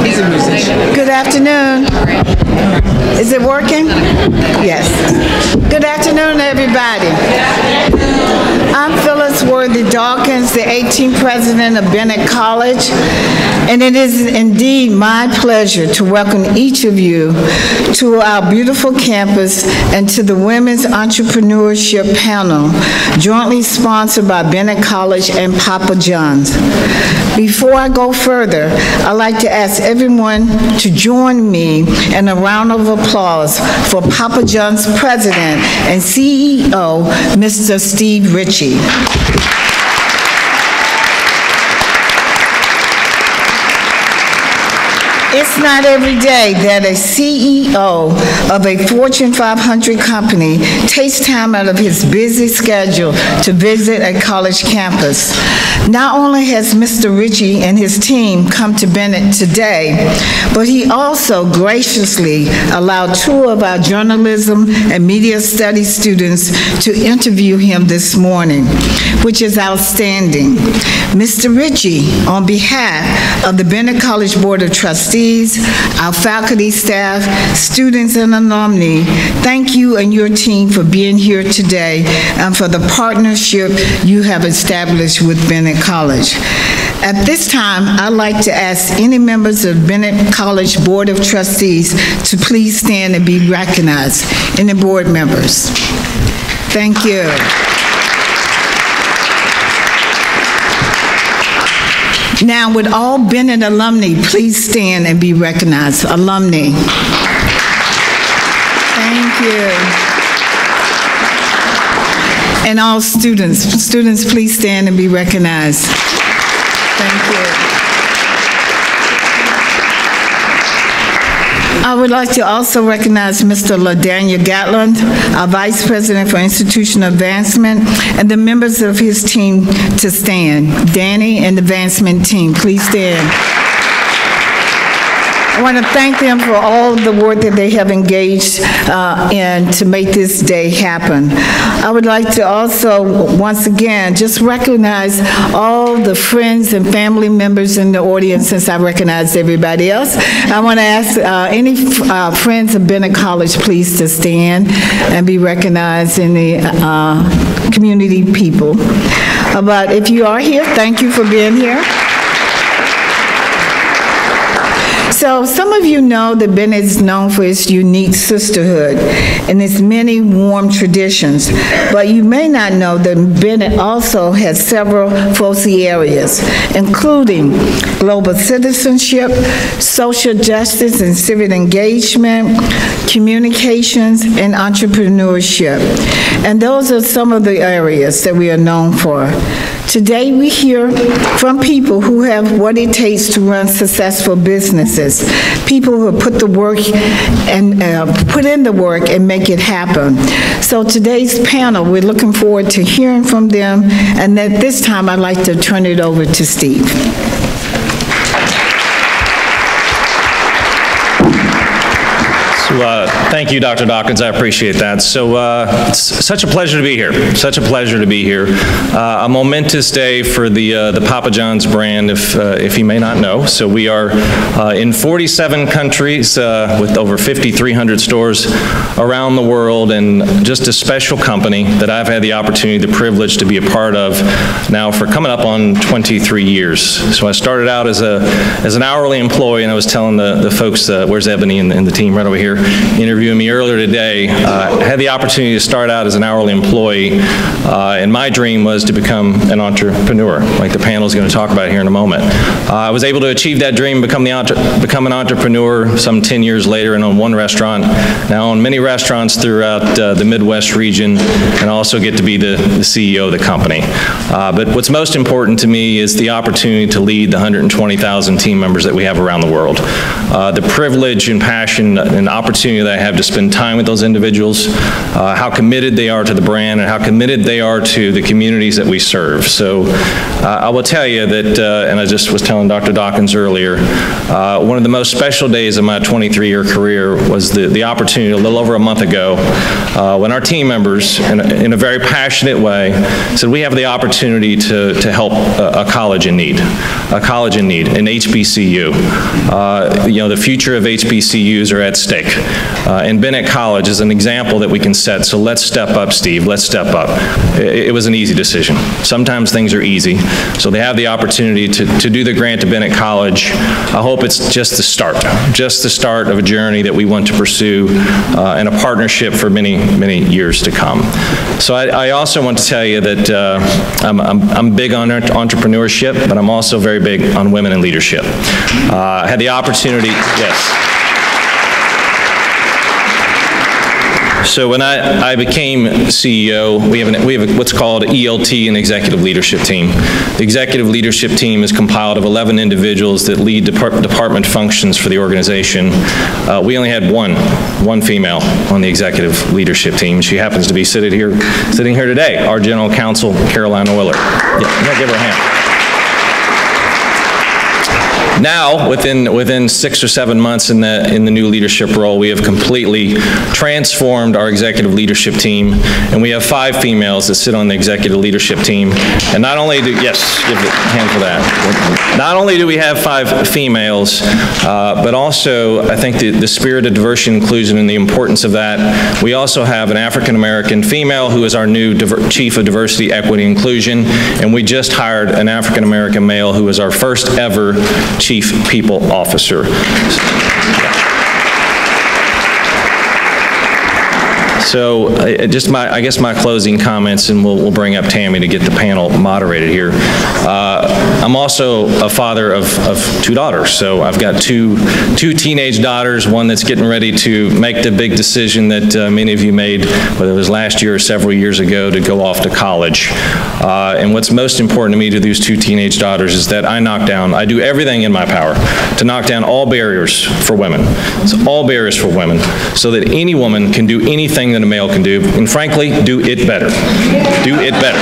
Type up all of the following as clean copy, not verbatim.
He's a musician. Good afternoon. Is it working? Yes. Good afternoon, everybody. I'm Phyllis Worthy Dawkins, the 18th president of Bennett College, and it is indeed my pleasure to welcome each of you to our beautiful campus and to the Women's Entrepreneurship Panel, jointly sponsored by Bennett College and Papa John's. Before I go further, I'd like to ask everyone to join me in a round of applause for Papa John's President and CEO, Mr. Steve Ritchie. It's not every day that a CEO of a Fortune 500 company takes time out of his busy schedule to visit a college campus. Not only has Mr. Ritchie and his team come to Bennett today, but he also graciously allowed two of our journalism and media studies students to interview him this morning, which is outstanding. Mr. Ritchie, on behalf of the Bennett College Board of Trustees, our faculty, staff, students, and alumni, thank you and your team for being here today and for the partnership you have established with Bennett College. At this time, I'd like to ask any members of Bennett College Board of Trustees to please stand and be recognized. Any board members? Thank you. Now, would all Bennett alumni please stand and be recognized? Alumni. Thank you. And all students. Students, please stand and be recognized. Thank you. I would like to also recognize Mr. LaDaniel Gatland, our Vice President for Institutional Advancement, and the members of his team to stand. Danny and the advancement team, please stand. I want to thank them for all the work that they have engaged in to make this day happen. I would like to also, once again, just recognize all the friends and family members in the audience since I recognized everybody else. I want to ask any friends of Bennett College, please, to stand and be recognized in the community people. But if you are here, thank you for being here. So some of you know that Bennett is known for its unique sisterhood and its many warm traditions, but you may not know that Bennett also has several foci areas, including global citizenship, social justice and civic engagement, communications, and entrepreneurship. And those are some of the areas that we are known for. Today we hear from people who have what it takes to run successful businesses, people who put the work and put in the work and make it happen. So today's panel, we're looking forward to hearing from them, and at this time I'd like to turn it over to Steve. Thank you, Dr. Dawkins. I appreciate that. So it's such a pleasure to be here. Such a pleasure to be here. A momentous day for the Papa John's brand, if you may not know. So we are in 47 countries with over 5,300 stores around the world, and just a special company that I've had the opportunity, the privilege to be a part of now for coming up on 23 years. So I started out as an hourly employee, and I was telling the folks, where's Ebony and the team right over here, interviewing me earlier today. I had the opportunity to start out as an hourly employee, and my dream was to become an entrepreneur, like the panel is going to talk about here in a moment. I was able to achieve that dream, become an entrepreneur some 10 years later, and own one restaurant, now own many restaurants throughout the Midwest region, and also get to be the CEO of the company. But what's most important to me is the opportunity to lead the 120,000 team members that we have around the world. The privilege and passion and opportunity opportunity that I have to spend time with those individuals, how committed they are to the brand, and how committed they are to the communities that we serve. So I will tell you that, and I just was telling Dr. Dawkins earlier, one of the most special days of my 23-year career was the opportunity a little over a month ago when our team members, in a very passionate way, said we have the opportunity to help a college in need, an HBCU. The future of HBCUs are at stake. And Bennett College is an example that we can set, so let's step up, Steve, let's step up. It was an easy decision. Sometimes things are easy, so they have the opportunity to do the grant to Bennett College. I hope it's just the start of a journey that we want to pursue and a partnership for many, many years to come. So I also want to tell you that I'm big on entrepreneurship, but I'm also very big on women in leadership. I had the opportunity, yes. So when I became CEO, we have what's called ELT, an executive leadership team. The executive leadership team is compiled of 11 individuals that lead department functions for the organization. We only had one female on the executive leadership team. She happens to be sitting here today, our General Counsel, Caroline Euler. Yeah, give her a hand. Now, within 6 or 7 months in the new leadership role, we have completely transformed our executive leadership team, and we have 5 females that sit on the executive leadership team. And not only do, yes, give a hand for that. Not only do we have 5 females, but also I think the spirit of diversity and inclusion and the importance of that, we also have an African-American female who is our new Chief of Diversity, Equity, and Inclusion, and we just hired an African-American male who is our first ever Chief People Officer. So I guess my closing comments, and we'll bring up Tammy to get the panel moderated here. I'm also a father of 2 daughters. So I've got two teenage daughters, one that's getting ready to make the big decision that many of you made, whether it was last year or several years ago, to go off to college. And what's most important to me to these 2 teenage daughters is that I do everything in my power to knock down all barriers for women. It's all barriers for women, so that any woman can do anything that a male can do, and frankly, do it better. Do it better.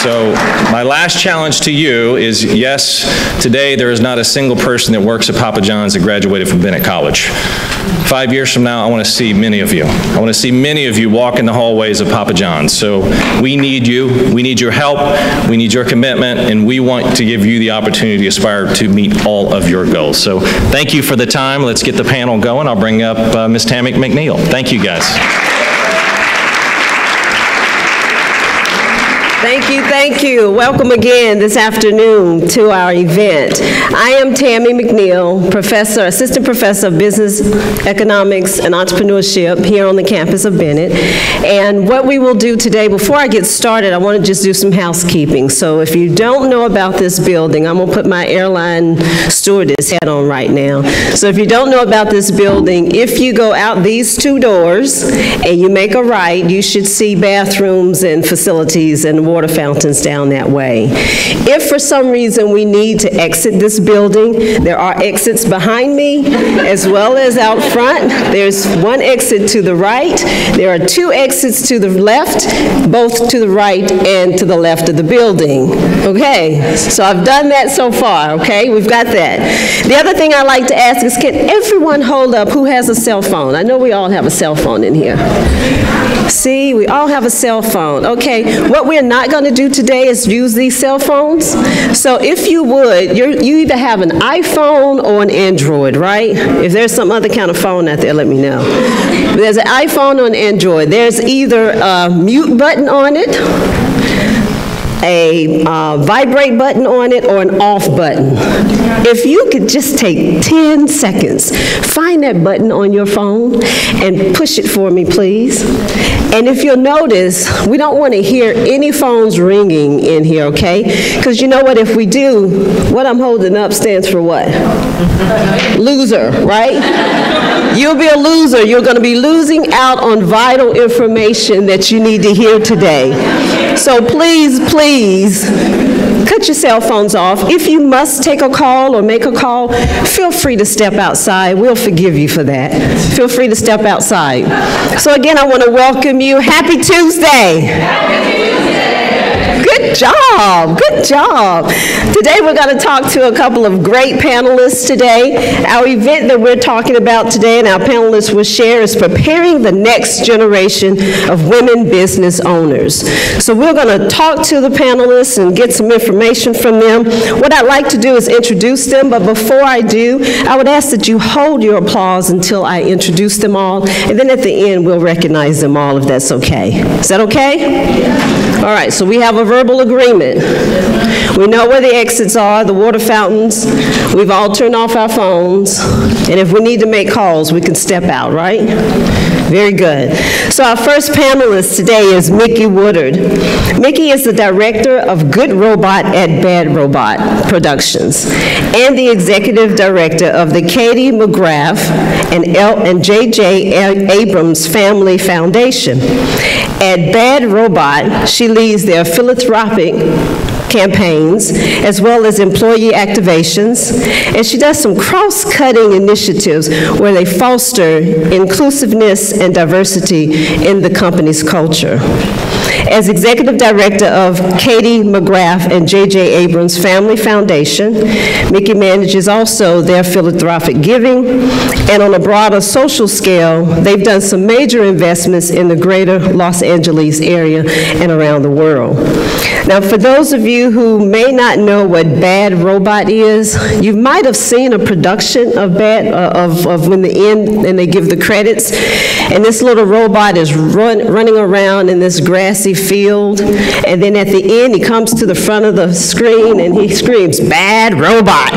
So my last challenge to you is, yes, today there is not a single person that works at Papa John's that graduated from Bennett College. 5 years from now, I want to see many of you. I want to see many of you walk in the hallways of Papa John's. So we need you. We need your help. We need your commitment. And we want to give you the opportunity to aspire to meet all of your goals. So thank you for the time. Let's get the panel going. I'll bring up Ms. Tammy McNeil. Thank you, guys. Thank you. Welcome again this afternoon to our event. I am Tammy McNeil, Assistant Professor of Business, Economics, and Entrepreneurship here on the campus of Bennett. And what we will do today, before I get started, I want to just do some housekeeping. So if you don't know about this building, I'm going to put my airline stewardess hat on right now. So if you don't know about this building, if you go out these 2 doors and you make a right, you should see bathrooms and facilities and water fountains down that way. If for some reason we need to exit this building, there are exits behind me as well as out front. There's one exit to the right. There are 2 exits to the left, both to the right and to the left of the building. Okay, so I've done that so far, okay? We've got that. The other thing I like to ask is, can everyone hold up who has a cell phone? I know we all have a cell phone in here. See, we all have a cell phone. Okay, what we're not going to do today is use these cell phones. So if you would, you either have an iPhone or an Android, right? If there's some other kind of phone out there, let me know. There's an iPhone or an Android. There's either a mute button on it, a vibrate button on it, or an off button. If you could just take 10 seconds, find that button on your phone and push it for me, please. And if you'll notice, we don't want to hear any phones ringing in here, okay? Because you know what, if we do, what I'm holding up stands for what? Loser, right? You'll be a loser. You're going to be losing out on vital information that you need to hear today. So please, please, cut your cell phones off. If you must take a call or make a call, feel free to step outside. We'll forgive you for that. Feel free to step outside. So again, I want to welcome you. Happy Tuesday. Happy Tuesday. Good job, good job. Today we're going to talk to a couple of great panelists today. Our event that we're talking about today and our panelists will share is preparing the next generation of women business owners. So we're going to talk to the panelists and get some information from them. What I'd like to do is introduce them, but before I do, I would ask that you hold your applause until I introduce them all, and then at the end we'll recognize them all if that's okay. Is that okay? All right, so we have a verbal agreement. We know where the exits are, the water fountains. We've all turned off our phones. And if we need to make calls, we can step out, right? Very good. So our first panelist today is Mickey Woodard. Mickey is the director of Good Robot at Bad Robot Productions and the executive director of the Katie McGrath and J.J. Abrams Family Foundation. At Bad Robot, she leads their philanthropic campaigns, as well as employee activations, and she does some cross-cutting initiatives where they foster inclusiveness and diversity in the company's culture. As executive director of Katie McGrath and J.J. Abrams Family Foundation, Mickey manages also their philanthropic giving, and on a broader social scale, they've done some major investments in the greater Los Angeles area and around the world. Now, for those of you who may not know what Bad Robot is, you might have seen a production of when the end and they give the credits, and this little robot is running around in this grassy field, and then at the end he comes to the front of the screen and he screams, "Bad Robot."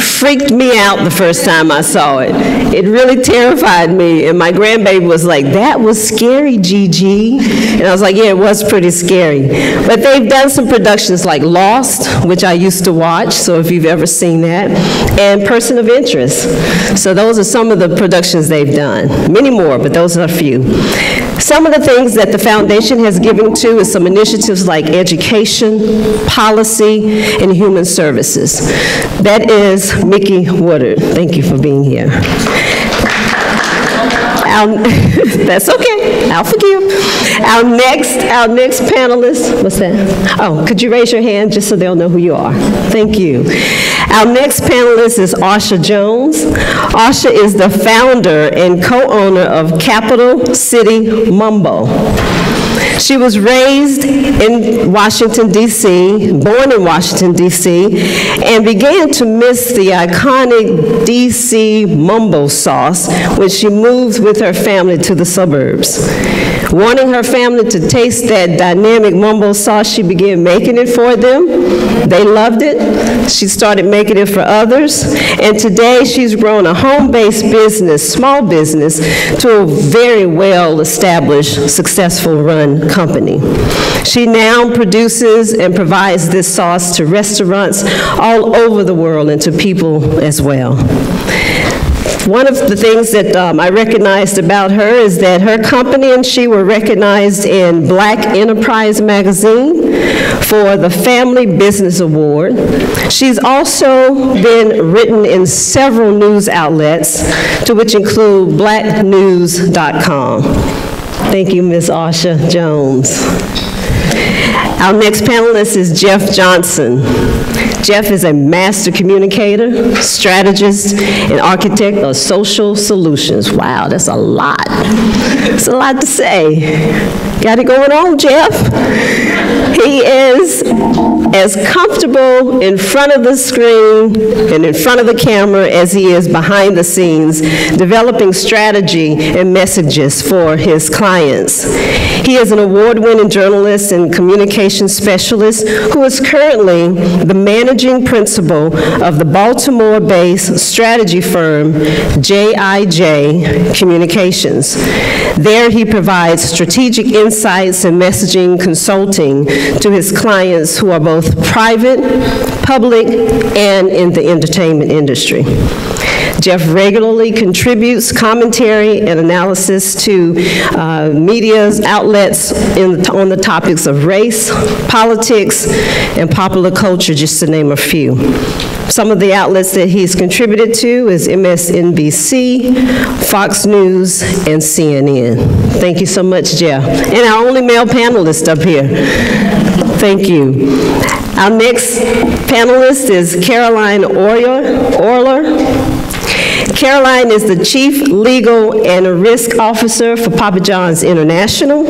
Freaked me out the first time I saw it. It really terrified me, and my grandbaby was like, "That was scary, Gigi." And I was like, yeah, it was pretty scary. But they've done some productions like Lost, which I used to watch, so if you've ever seen that, and Person of Interest. So those are some of the productions they've done. Many more, but those are a few. Some of the things that the foundation has given to is some initiatives like education, policy, and human services. That is Mickey Woodard. Thank you for being here. That's okay, I'll forgive. Our next panelist, what's that? Oh, could you raise your hand just so they'll know who you are? Thank you. Our next panelist is Asha Jones. Asha is the founder and co-owner of Capital City Mumbo. She was raised in Washington, D.C., born in Washington, D.C., and began to miss the iconic D.C. mumbo sauce when she moved with her family to the suburbs. Wanting her family to taste that dynamic mumbo sauce, she began making it for them. They loved it. She started making it for others, and today she's grown a home-based business, small business, to a very well-established, successful run company. She now produces and provides this sauce to restaurants all over the world and to people as well. One of the things that I recognized about her is that her company and she were recognized in Black Enterprise magazine for the Family Business Award. She's also been written in several news outlets, to which include blacknews.com. Thank you, Ms. Asha Jones. Our next panelist is Jeff Johnson. Jeff is a master communicator, strategist, and architect of social solutions. Wow, that's a lot. It's a lot to say. Got it going on, Jeff? He is as comfortable in front of the screen and in front of the camera as he is behind the scenes, developing strategy and messages for his clients. He is an award-winning journalist and communication specialist who is currently the managing principal of the Baltimore-based strategy firm JIJ Communications. There he provides strategic insights and messaging consulting to his clients who are both both private, public, and in the entertainment industry. Jeff regularly contributes commentary and analysis to media outlets on the topics of race, politics, and popular culture, just to name a few. Some of the outlets that he's contributed to is MSNBC, Fox News, and CNN. Thank you so much, Jeff. And our only male panelist up here. Thank you. Our next panelist is Caroline Orler. Caroline is the Chief Legal and Risk Officer for Papa John's International.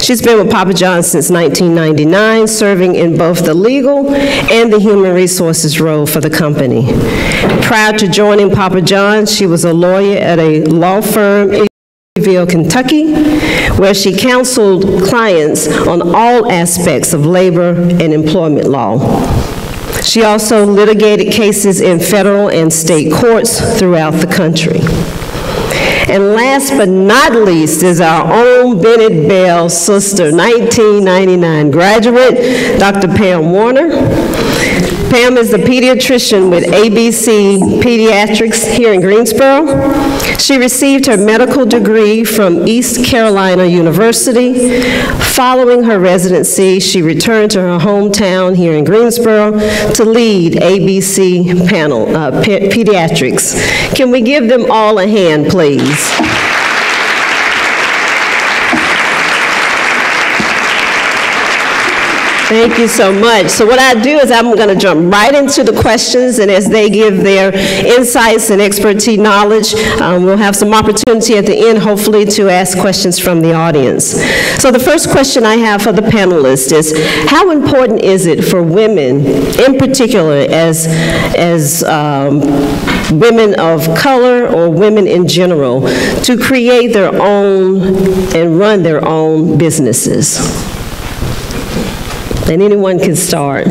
She's been with Papa John's since 1999, serving in both the legal and the human resources role for the company. Prior to joining Papa John's, she was a lawyer at a law firm in Louisville, Kentucky, where she counseled clients on all aspects of labor and employment law. She also litigated cases in federal and state courts throughout the country. And last but not least is our own Bennett Bell sister, 1999 graduate, Dr. Pam Warner. Pam is the pediatrician with ABC Pediatrics here in Greensboro. She received her medical degree from East Carolina University. Following her residency, she returned to her hometown here in Greensboro to lead ABC Pediatrics. Can we give them all a hand, please? Thank you so much. So what I do is I'm going to jump right into the questions, and as they give their insights and expertise knowledge, we'll have some opportunity at the end, hopefully, to ask questions from the audience. So the first question I have for the panelists is, how important is it for women, in particular, as women of color or women in general, to create their own and run their own businesses? And anyone can start.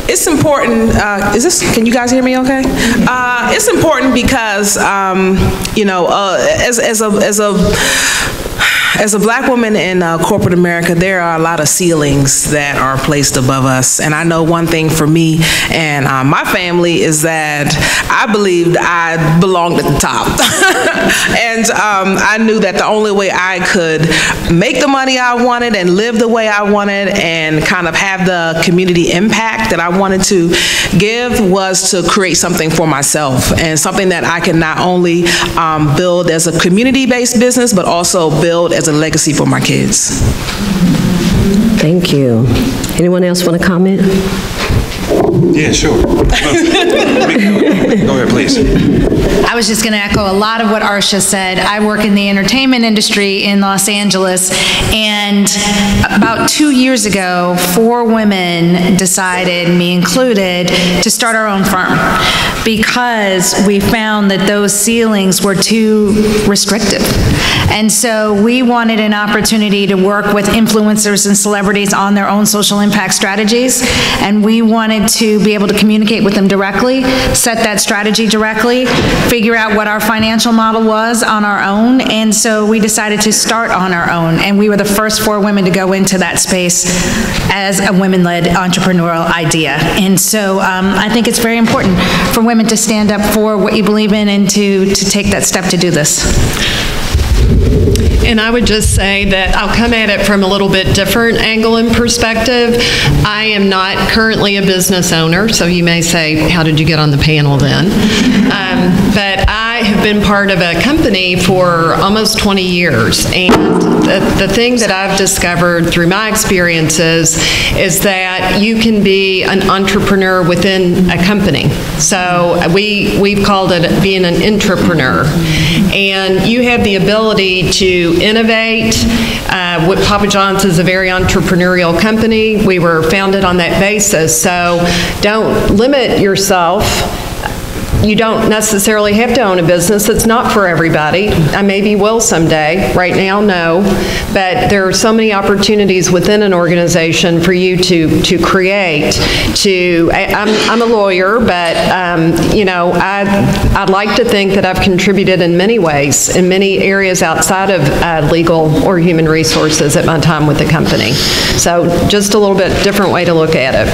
It's important, can you guys hear me okay? It's important because, you know, as a black woman in corporate America, there are a lot of ceilings that are placed above us. And I know one thing for me and my family is that I believed I belonged at the top. And I knew that the only way I could make the money I wanted and live the way I wanted and kind of have the community impact that I wanted to give was to create something for myself, and something that I can not only build as a community-based business, but also build as a legacy for my kids. Thank you. Anyone else want to comment? Yeah, sure. Go ahead, please. I was just going to echo a lot of what Arsha said. I work in the entertainment industry in Los Angeles, and about 2 years ago, 4 women decided, me included, to start our own firm because we found that those ceilings were too restrictive. And so we wanted an opportunity to work with influencers and celebrities on their own social impact strategies, and we wanted to be able to communicate with them directly, set that strategy directly, figure out what our financial model was on our own, and so we decided to start on our own, and we were the first 4 women to go into that space as a women-led entrepreneurial idea. And so I think it's very important for women to stand up for what you believe in and to take that step to do this. And I would just say that I'll come at it from a little bit different angle and perspective. I am not currently a business owner, so you may say, how did you get on the panel then? But I have been part of a company for almost 20 years, and the thing that I've discovered through my experiences is that you can be an entrepreneur within a company. So we've called it being an intrapreneur, and you have the ability to innovate. Papa John's is a very entrepreneurial company. We were founded on that basis, so don't limit yourself you don't necessarily have to own a business. It's not for everybody. I maybe will someday. Right now, no. But there are so many opportunities within an organization for you to create. I'm a lawyer, but I'd like to think that I've contributed in many ways, in many areas outside of legal or human resources at my time with the company. So just a little bit different way to look at it.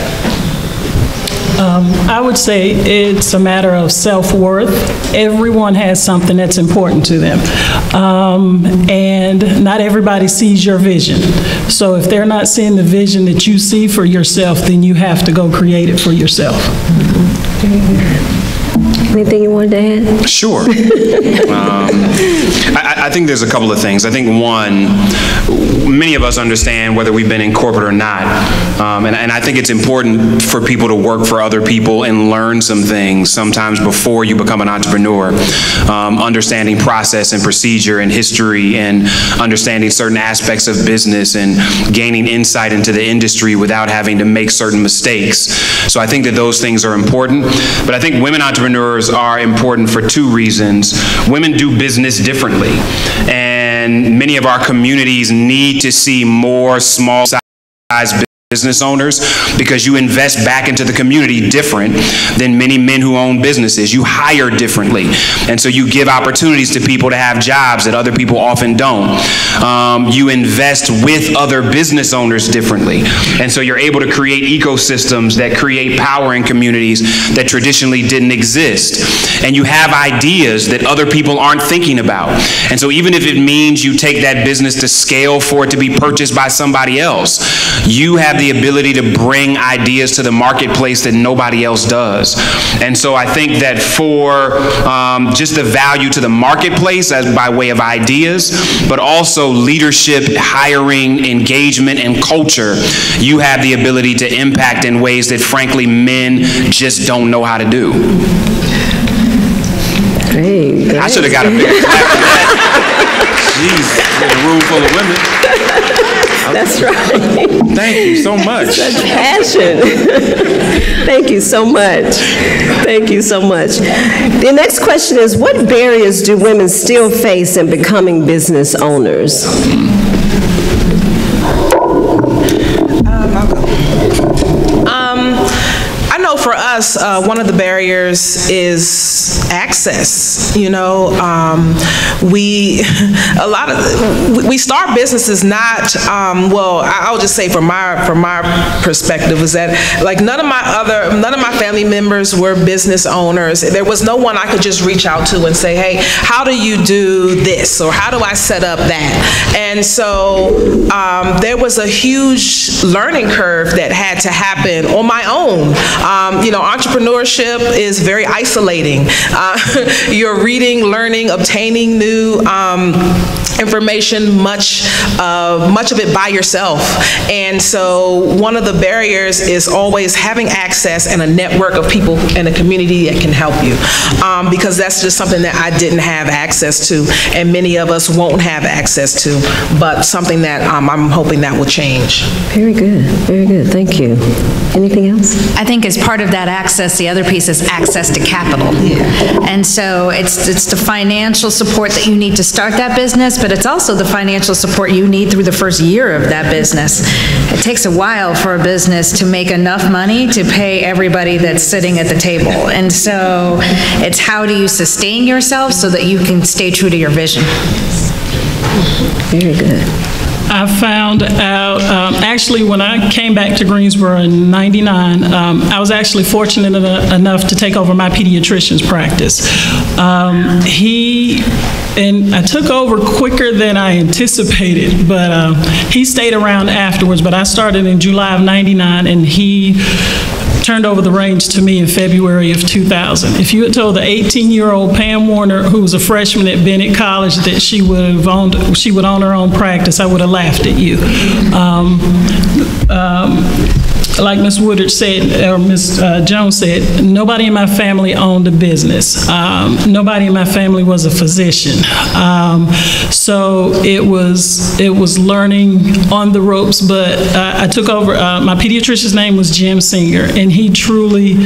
I would say it's a matter of self-worth. Everyone has something that's important to them. And not everybody sees your vision. So if they're not seeing the vision that you see for yourself, then you have to go create it for yourself. Anything you wanted to add? Sure. I think there's a couple of things. I think one, many of us understand whether we've been in corporate or not, and I think it's important for people to work for other people and learn some things sometimes before you become an entrepreneur. Understanding process and procedure and history and understanding certain aspects of business and gaining insight into the industry without having to make certain mistakes. So I think that those things are important, but I think women entrepreneurs are important for two reasons. Women do business differently, and many of our communities need to see more small-sized business owners, because you invest back into the community different than many men who own businesses. You hire differently, and so you give opportunities to people to have jobs that other people often don't. You invest with other business owners differently, and so you're able to create ecosystems that create power in communities that traditionally didn't exist. And you have ideas that other people aren't thinking about, and so even if it means you take that business to scale for it to be purchased by somebody else, you have the ability to bring ideas to the marketplace that nobody else does. And so I think that for just the value to the marketplace as by way of ideas, but also leadership, hiring, engagement, and culture, you have the ability to impact in ways that frankly men just don't know how to do. Great. I should have got a big clap for that. Jeez, in a room full of women. That's right. Thank you so much. Such passion. Thank you so much. Thank you so much. The next question is, what barriers do women still face in becoming business owners? I know for us, one of the barriers is access. You know, we start businesses not, well, I'll just say from my perspective is that like none of my family members were business owners. There was no one I could just reach out to and say, hey, how do you do this? Or how do I set up that? And so there was a huge learning curve that had to happen on my own. You know, entrepreneurship is very isolating. You're reading, learning, obtaining new information, much of it by yourself. And so one of the barriers is always having access and a network of people in a community that can help you. Because that's just something that I didn't have access to, and many of us won't have access to, but something that I'm hoping that will change. Very good, very good, thank you. Anything else? I think as part of that access, the other piece is access to capital. Yeah. And so it's the financial support that you need to start that business, but it's also the financial support you need through the first year of that business. It takes a while for a business to make enough money to pay everybody that's sitting at the table. And so it's how do you sustain yourself so that you can stay true to your vision. Very good. I found out, actually, when I came back to Greensboro in '99, I was actually fortunate enough to take over my pediatrician's practice. And I took over quicker than I anticipated, but he stayed around afterwards. But I started in July of '99, and he turned over the reins to me in February of 2000. If you had told the 18-year-old Pam Warner, who was a freshman at Bennett College, that she would own her own practice, I would have laughed at you. Like Ms. Woodard said, or Ms. Jones said, nobody in my family owned a business. Nobody in my family was a physician. So it was learning on the ropes, but I took over, my pediatrician's name was Jim Singer, and he truly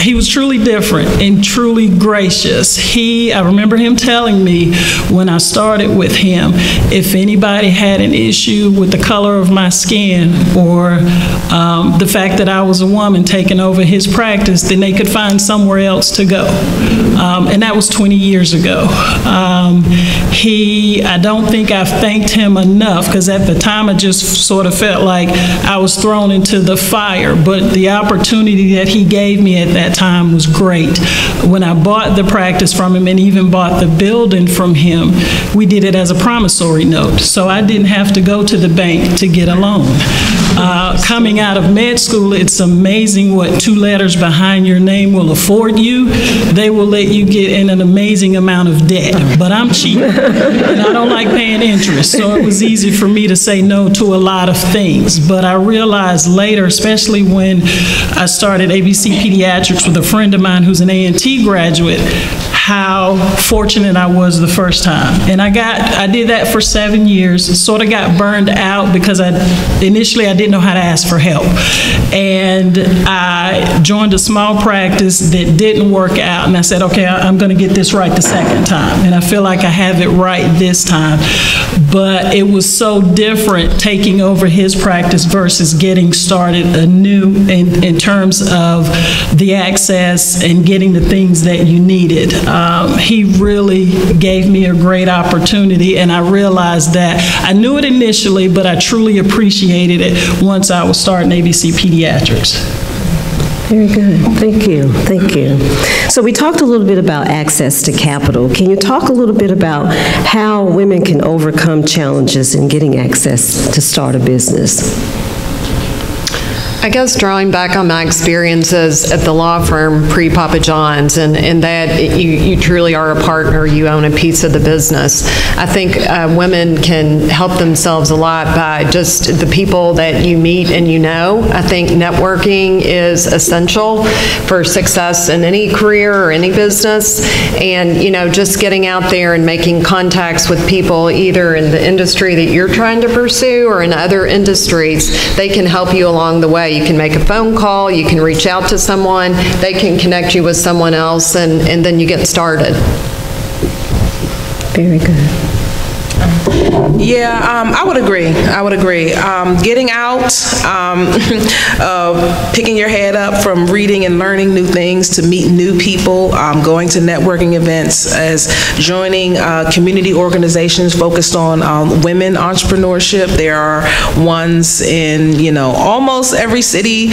he was truly different and truly gracious. I remember him telling me when I started with him, if anybody had an issue with the color of my skin or the fact that I was a woman taking over his practice, then they could find somewhere else to go. And that was 20 years ago. I don't think I've thanked him enough, because at the time I just sort of felt like I was thrown into the fire, but the opportunity that he gave me at that time was great. When I bought the practice from him and even bought the building from him, we did it as a promissory note, so I didn't have to go to the bank to get a loan. Coming out of med school, it's amazing what 2 letters behind your name will afford you. They will let you get in an amazing amount of debt, but I'm cheap and I don't like paying interest, so it was easy for me to say no to a lot of things. But I realized later, especially when I started ABC Pediatrics with a friend of mine who's an A&T graduate, how fortunate I was the first time. And I did that for 7 years, sort of got burned out because initially I didn't know how to ask for help. And I joined a small practice that didn't work out, and I said, okay, I'm gonna get this right the second time. And I feel like I have it right this time. But it was so different taking over his practice versus getting started anew in terms of the access and getting the things that you needed. He really gave me a great opportunity, and I realized that I knew it initially, but I truly appreciated it once I was starting ABC Pediatrics. Very good. Thank you. Thank you. So we talked a little bit about access to capital. Can you talk a little bit about how women can overcome challenges in getting access to start a business? I guess drawing back on my experiences at the law firm pre-Papa John's, and that you truly are a partner, you own a piece of the business. I think women can help themselves a lot by just the people that you meet and you know. I think networking is essential for success in any career or any business, and just getting out there and making contacts with people either in the industry that you're trying to pursue or in other industries. They can help you along the way. You can make a phone call, you can reach out to someone, they can connect you with someone else, and then you get started. Very good. Yeah, I would agree. Getting out, picking your head up from reading and learning new things to meet new people, going to networking events, as joining community organizations focused on women entrepreneurship. There are ones in, almost every city,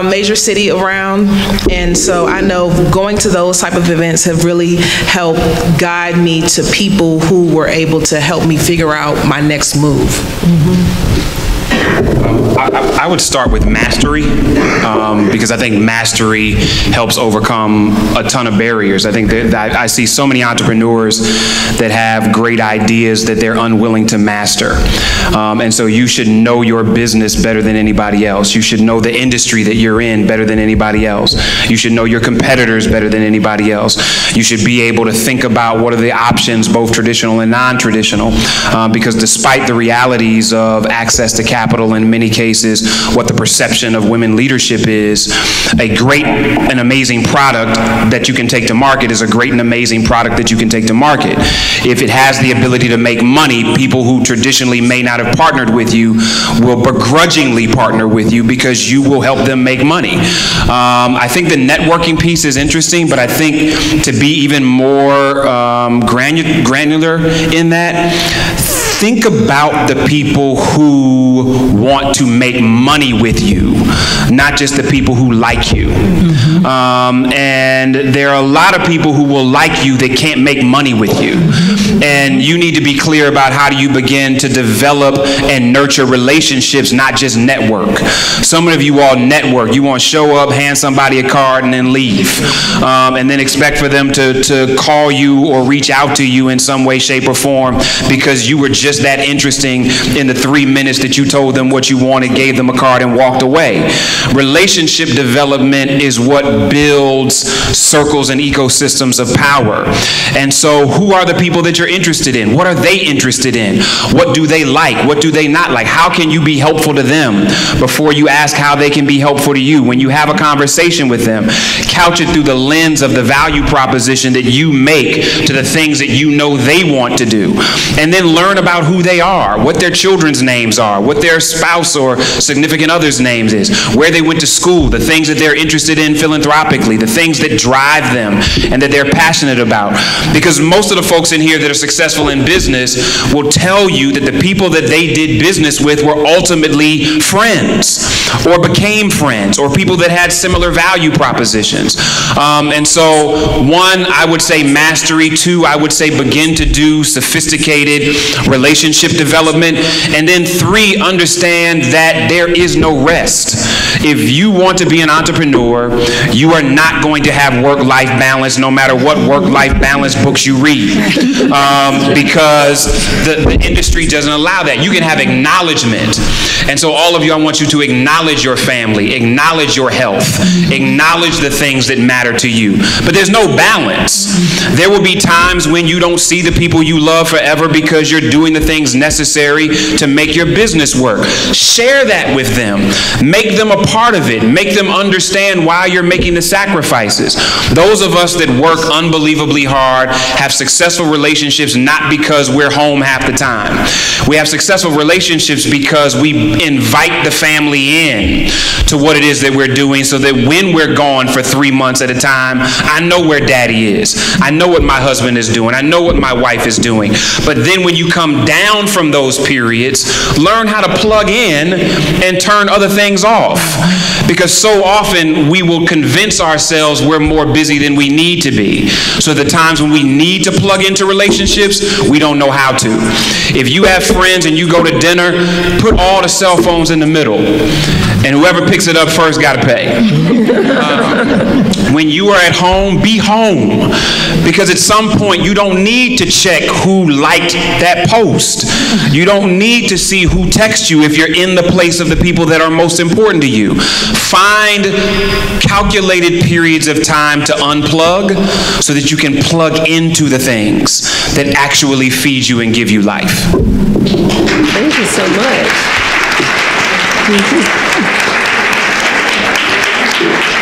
major city around. And so I know going to those type of events have really helped guide me to people who were able to help me figure out my next move. I would start with mastery, because I think mastery helps overcome a ton of barriers. I think that I see so many entrepreneurs that have great ideas that they're unwilling to master. And so you should know your business better than anybody else. You should know the industry that you're in better than anybody else. You should know your competitors better than anybody else. You should be able to think about what are the options, both traditional and non-traditional, because despite the realities of access to capital in many cases, what the perception of women leadership is, a great and amazing product that you can take to market is a great and amazing product that you can take to market. If it has the ability to make money, people who traditionally may not have partnered with you will begrudgingly partner with you because you will help them make money. I think the networking piece is interesting, but I think to be even more granular in that, think about the people who want to make money with you, not just the people who like you. And there are a lot of people who will like you that can't make money with you. And you need to be clear about how do you begin to develop and nurture relationships, not just network. Some of you all network. You want to show up, hand somebody a card, and then leave. And then expect for them to call you or reach out to you in some way, shape, or form because you were just just that interesting in the 3 minutes that you told them what you wanted, gave them a card, and walked away. Relationship development is what builds circles and ecosystems of power. And so who are the people that you're interested in? What are they interested in? What do they like? What do they not like? How can you be helpful to them before you ask how they can be helpful to you? When you have a conversation with them, couch it through the lens of the value proposition that you make to the things that you know they want to do. And then learn about who they are, what their children's names are, what their spouse or significant other's names is, where they went to school, the things that they're interested in philanthropically, the things that drive them and that they're passionate about. Because most of the folks in here that are successful in business will tell you that the people that they did business with were ultimately friends or became friends or people that had similar value propositions. And so, one, I would say mastery. Two, I would say begin to do sophisticated relationship development. And then three, understand that there is no rest. If you want to be an entrepreneur, you are not going to have work-life balance no matter what work-life balance books you read, because the industry doesn't allow that. You can have acknowledgement. And so all of you, I want you to acknowledge your family, acknowledge your health, acknowledge the things that matter to you. But there's no balance. There will be times when you don't see the people you love forever because you're doing the things necessary to make your business work. Share that with them. Make them a part of it. Make them understand why you're making the sacrifices. Those of us that work unbelievably hard have successful relationships not because we're home half the time. We have successful relationships because we invite the family in to what it is that we're doing, so that when we're gone for 3 months at a time, I know where daddy is. I know what my husband is doing. I know what my wife is doing. But then when you come down from those periods, learn how to plug in and turn other things off. Because so often we will convince ourselves we're more busy than we need to be. So the times when we need to plug into relationships, we don't know how to. If you have friends and you go to dinner, put all the cell phones in the middle. And whoever picks it up first got to pay. When you are at home, be home. Because at some point, you don't need to check who liked that post. You don't need to see who texts you if you're in the place of the people that are most important to you. Find calculated periods of time to unplug so that you can plug into the things that actually feed you and give you life. Thank you so much.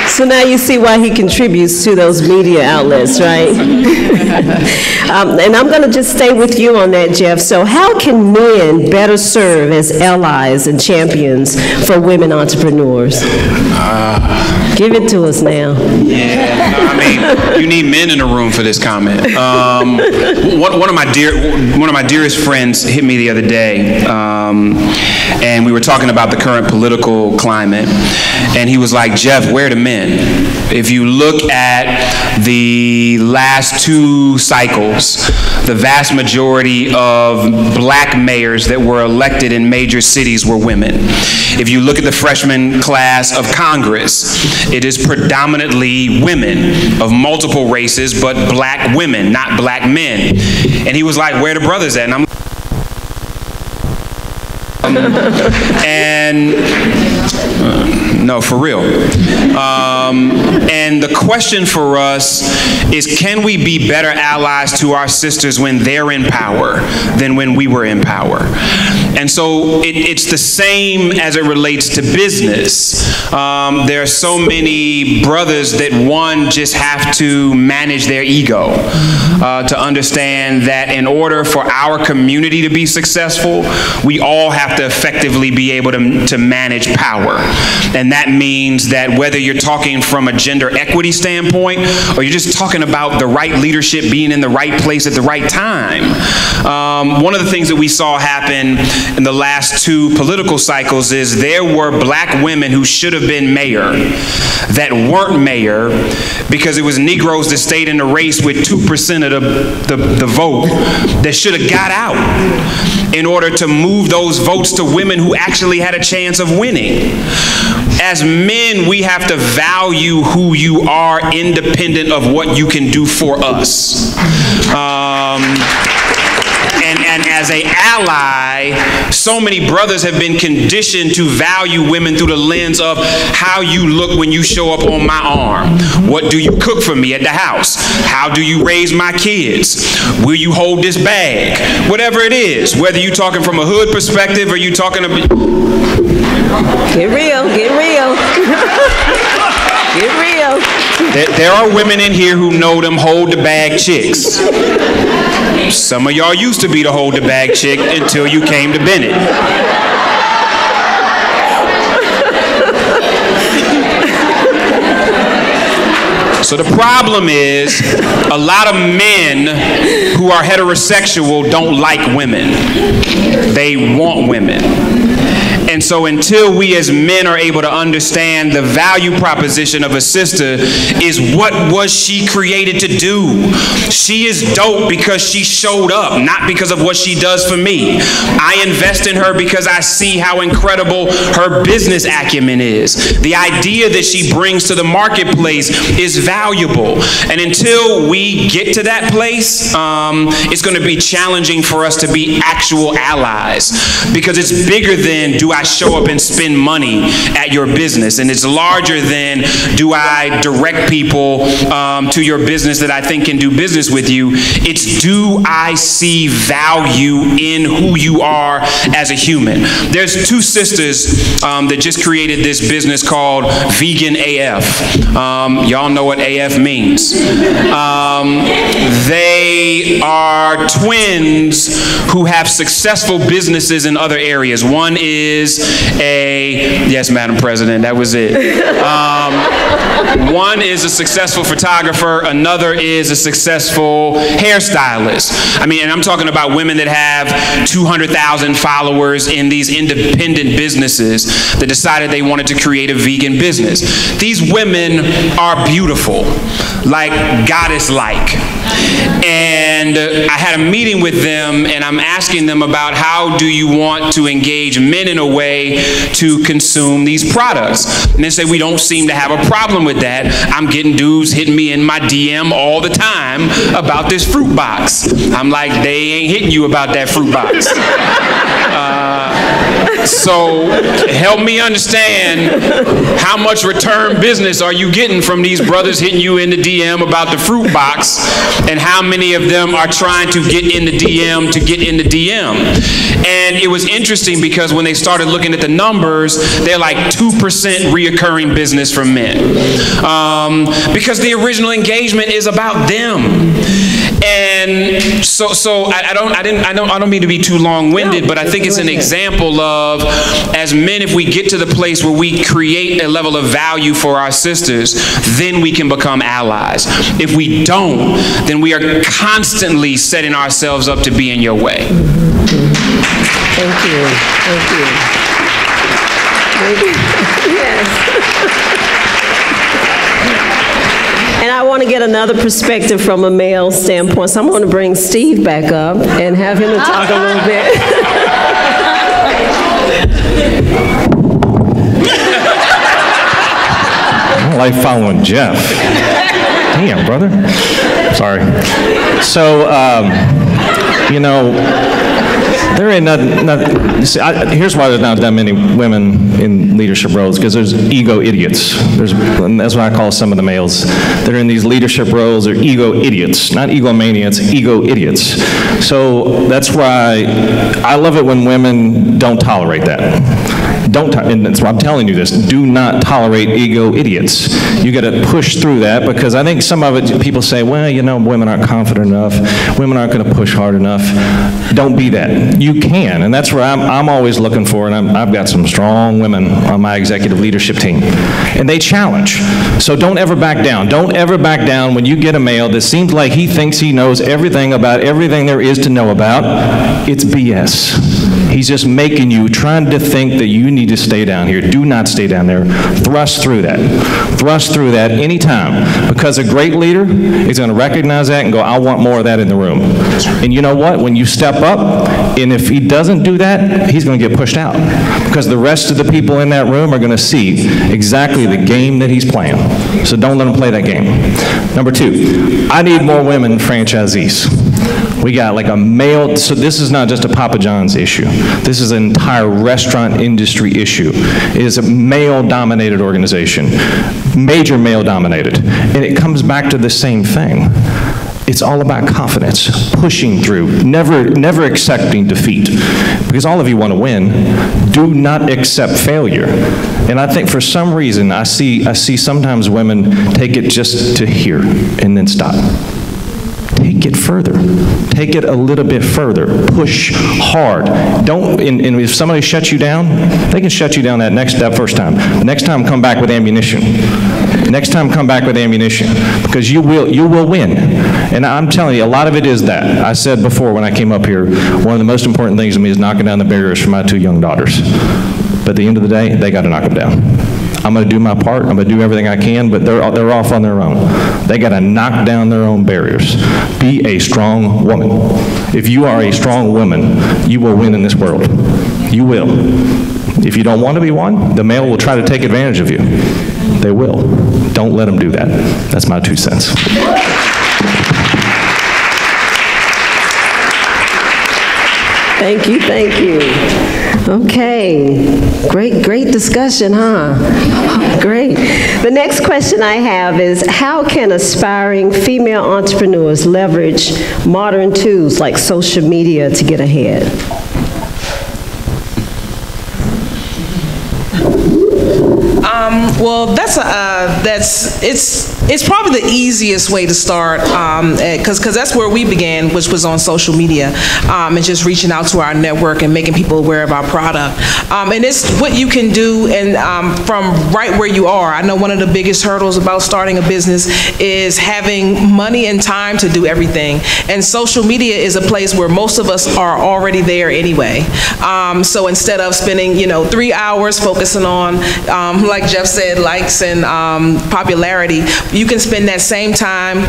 So now you see why he contributes to those media outlets, right? And I'm going to just stay with you on that, Jeff. So how can men better serve as allies and champions for women entrepreneurs? Give it to us now. Yeah, no, I mean, you need men in the room for this comment. One of my dearest friends hit me the other day, and we were talking about the current political climate, and he was like, Jeff, where are the men? If you look at the last 2 cycles, the vast majority of black mayors that were elected in major cities were women. If you look at the freshman class of Congress, it is predominantly women of multiple races, but black women, not black men. And he was like, where are the brothers at? And I'm no, for real. And the question for us is, can we be better allies to our sisters when they're in power than when we were in power? And so it's the same as it relates to business. There are so many brothers that, one, just have to manage their ego, to understand that in order for our community to be successful, we all have to effectively be able to manage power. And that means that whether you're talking from a gender equity standpoint or you're just talking about the right leadership being in the right place at the right time. One of the things that we saw happen in the last 2 political cycles is there were black women who should have been mayor that weren't mayor because it was Negroes that stayed in the race with 2% of the vote that should have got out in order to move those votes to women who actually had a chance of winning. As men, we have to value who you are independent of what you can do for us. And as an ally, so many brothers have been conditioned to value women through the lens of how you look when you show up on my arm. What do you cook for me at the house? How do you raise my kids? Will you hold this bag? Whatever it is, whether you're talking from a hood perspective or you talking about... Get real, get real. Get real. There are women in here who know them hold the bag chicks. Some of y'all used to be the hold the bag chick until you came to Bennett. So the problem is a lot of men who are heterosexual don't like women. They want women. And so until we as men are able to understand the value proposition of a sister is what was she created to do? She is dope because she showed up, not because of what she does for me. I invest in her because I see how incredible her business acumen is. The idea that she brings to the marketplace is valuable. And until we get to that place, it's going to be challenging for us to be actual allies, because it's bigger than do I show up and spend money at your business, and it's larger than do I direct people to your business that I think can do business with you. It's do I see value in who you are as a human. There's two sisters that just created this business called Vegan AF. Y'all know what AF means. They are twins who have successful businesses in other areas. One is yes, Madam President, that was it. One is a successful photographer, another is a successful hairstylist. I mean, and I'm talking about women that have 200,000 followers in these independent businesses that decided they wanted to create a vegan business. These women are beautiful, like goddess-like. And I had a meeting with them, and I'm asking them about how do you want to engage men in a way to consume these products. And they say, we don't seem to have a problem with that. I'm getting dudes hitting me in my DM all the time about this fruit box. I'm like, they ain't hitting you about that fruit box. So help me understand, how much return business are you getting from these brothers hitting you in the DM about the fruit box, and how many of them are trying to get in the DM to get in the DM? And it was interesting because when they started looking at the numbers, they're like 2% reoccurring business from men, because the original engagement is about them. And so I don't mean to be too long-winded, but I think it's an example of, as men, if we get to the place where we create a level of value for our sisters, then we can become allies. If we don't, then we are constantly setting ourselves up to be in your way. Thank you. Thank you. Yes. And I want to get another perspective from a male standpoint, so I'm going to bring Steve back up and have him to talk a little bit. I like following Jeff. Damn, brother. Sorry. So, you know, there ain't nothing see, here's why there's not that many women in leadership roles, because there's ego idiots. And that's what I call some of the males that are in these leadership roles are ego idiots, not egomaniacs, ego idiots. So that's why I love it when women don't tolerate that. And that's why I'm telling you this, do not tolerate ego idiots. You got to push through that, because I think some of it, people say, well, you know, women aren't confident enough, women aren't going to push hard enough. Don't be that. You can, and that's where I'm always looking for, and I've got some strong women on my executive leadership team, and they challenge. So don't ever back down. Don't ever back down when you get a male that seems like he thinks he knows everything about everything there is to know about. It's BS. He's just making you, trying to think that you need to stay down here. Do not stay down there. Thrust through that. Thrust through that anytime, because a great leader is going to recognize that and go, I want more of that in the room. And you know what? When you step up, and if he doesn't do that, he's going to get pushed out, because the rest of the people in that room are going to see exactly the game that he's playing. So don't let him play that game. Number two, I need more women franchisees. We got like a male, so this is not just a Papa John's issue. This is an entire restaurant industry issue. It is a male-dominated organization, major male-dominated. And it comes back to the same thing. It's all about confidence, pushing through, never accepting defeat. Because all of you want to win. Do not accept failure. And I think for some reason, I see sometimes women take it just to here and then stop. Take it further. Take it a little bit further. Push hard. Don't, and if somebody shuts you down, they can shut you down that first time. Next time, come back with ammunition. Next time, come back with ammunition, because you will win. And I'm telling you, a lot of it is that. I said before when I came up here, one of the most important things to me is knocking down the barriers for my 2 young daughters. But at the end of the day, they got to knock them down. I'm going to do my part. I'm going to do everything I can, but they're off on their own. They got to knock down their own barriers. Be a strong woman. If you are a strong woman, you will win in this world. You will. If you don't want to be one, the male will try to take advantage of you. They will. Don't let them do that. That's my 2 cents. Thank you, thank you. Okay, great discussion, huh? Great. The next question I have is, how can aspiring female entrepreneurs leverage modern tools like social media to get ahead? Well, it's probably the easiest way to start, because that's where we began, which was on social media, and just reaching out to our network and making people aware of our product. And it's what you can do, and from right where you are. I know one of the biggest hurdles about starting a business is having money and time to do everything. And social media is a place where most of us are already there anyway. So instead of spending 3 hours focusing on, like Jeff said, likes and popularity, you can spend that same time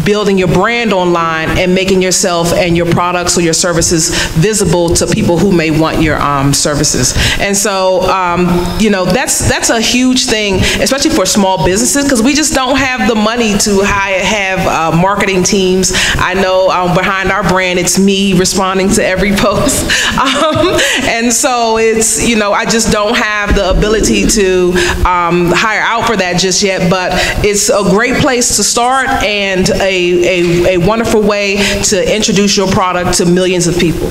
building your brand online and making yourself and your products or your services visible to people who may want your services. And so, that's a huge thing, especially for small businesses, because we just don't have the money to have marketing teams. I know behind our brand, it's me responding to every post. And so it's, I just don't have the ability to hire out for that just yet, but it's a great place to start and a wonderful way to introduce your product to millions of people.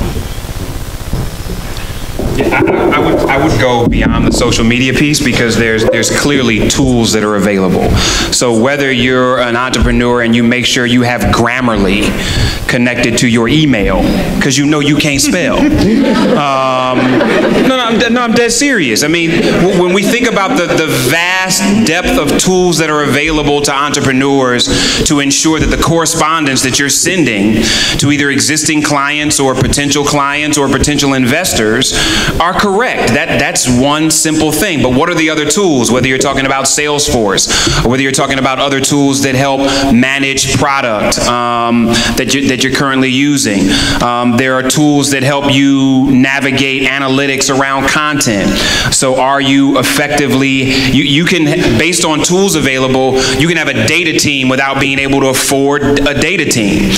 I would go beyond the social media piece, because there's clearly tools that are available. So whether you're an entrepreneur and you make sure you have Grammarly connected to your email, because you can't spell. No, I'm dead serious. I mean, when we think about the vast depth of tools that are available to entrepreneurs to ensure that the correspondence that you're sending to either existing clients or potential investors are correct. That's one simple thing. But what are the other tools? Whether you're talking about Salesforce, or whether you're talking about other tools that help manage product that you're currently using. There are tools that help you navigate analytics around content. So are you effectively, you can, based on tools available, you can have a data team without being able to afford a data team.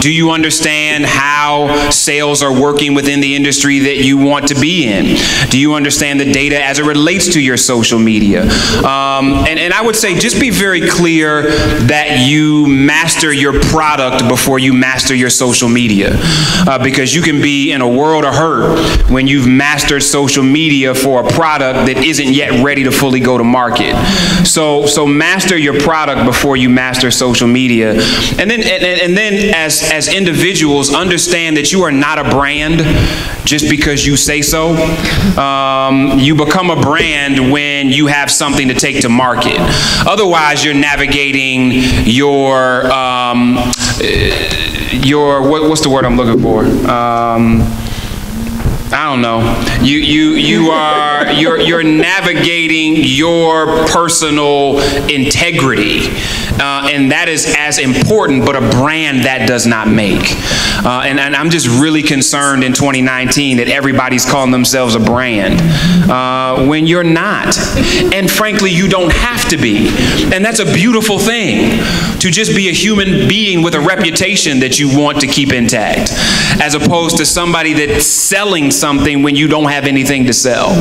Do you understand how sales are working within the industry that you want to be in? Do you understand the data as it relates to your social media? And I would say just be very clear that you master your product before you master your social media, because you can be in a world of hurt when you've mastered social media for a product that isn't yet ready to fully go to market. So master your product before you master social media, and then as individuals, understand that you are not a brand just because you say so. You become a brand when you have something to take to market. Otherwise, you're navigating your what's the word I'm looking for? I don't know. You're navigating your personal integrity, and that is as important, but a brand that does not make. And I'm just really concerned in 2019 that everybody's calling themselves a brand when you're not. And frankly, you don't have to be. And that's a beautiful thing, to just be a human being with a reputation that you want to keep intact, as opposed to somebody that's selling something when you don't have anything to sell.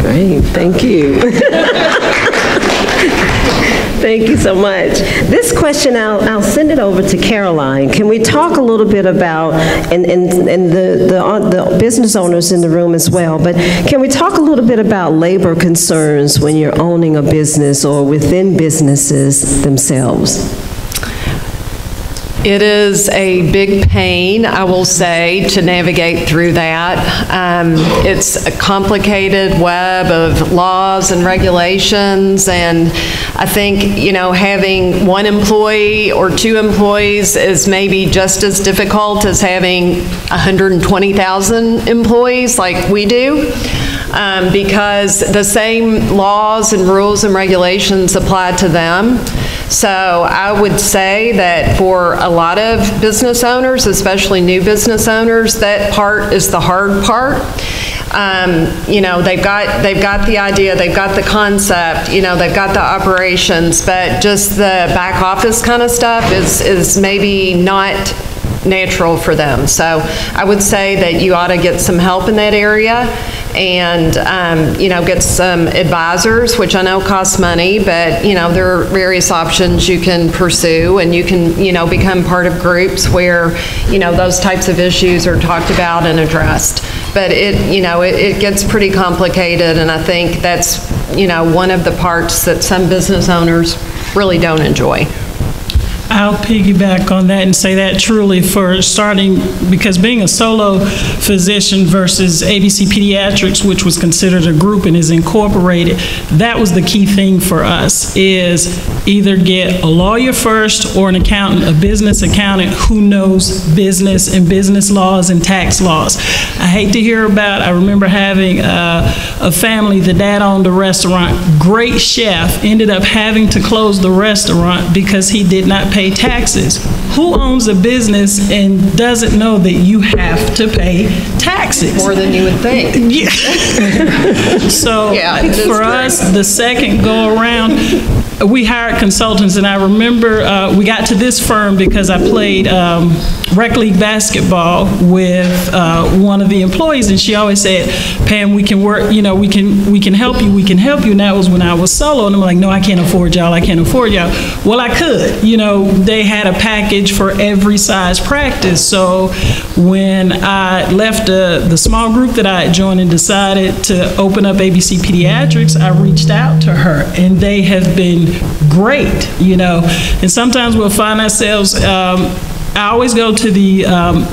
Great, thank you. Thank you so much. This question, I'll send it over to Caroline. Can we talk a little bit about, and the business owners in the room as well, but can we talk a little bit about labor concerns when you're owning a business or within businesses themselves? It is a big pain, I will say, to navigate through that. It's a complicated web of laws and regulations, and I think, you know, having one employee or two employees is maybe just as difficult as having 120,000 employees like we do. Because the same laws and rules and regulations apply to them. So I would say that for a lot of business owners, especially new business owners, that part is the hard part. You know, they've got the idea, they've got the concept, you know, they've got the operations, but just the back office kind of stuff is maybe not natural for them. So I would say that you ought to get some help in that area, and you know, get some advisors, which I know costs money, but you know, there are various options you can pursue, and you can, you know, become part of groups where, you know, those types of issues are talked about and addressed. But it gets pretty complicated, and I think that's, you know, one of the parts that some business owners really don't enjoy. I'll piggyback on that and say that truly for starting, because being a solo physician versus ABC Pediatrics, which was considered a group and is incorporated, that was the key thing for us, is either get a lawyer first or an accountant, a business accountant who knows business and business laws and tax laws. I hate to hear about, I remember having a family, the dad owned a restaurant, great chef, ended up having to close the restaurant because he did not pay taxes. Who owns a business and doesn't know that you have to pay taxes? More than you would think. Yeah. So yeah, for us, the second go around, we hired consultants, and I remember we got to this firm because I played rec league basketball with one of the employees, and she always said, Pam, we can work, you know, we can help you, and that was when I was solo, and I'm like, no, I can't afford y'all, I can't afford y'all. Well, I could, you know, they had a package for every size practice. So when I left the small group that I had joined and decided to open up ABC Pediatrics, I reached out to her, and they have been great, you know. And sometimes we'll find ourselves, I always go to the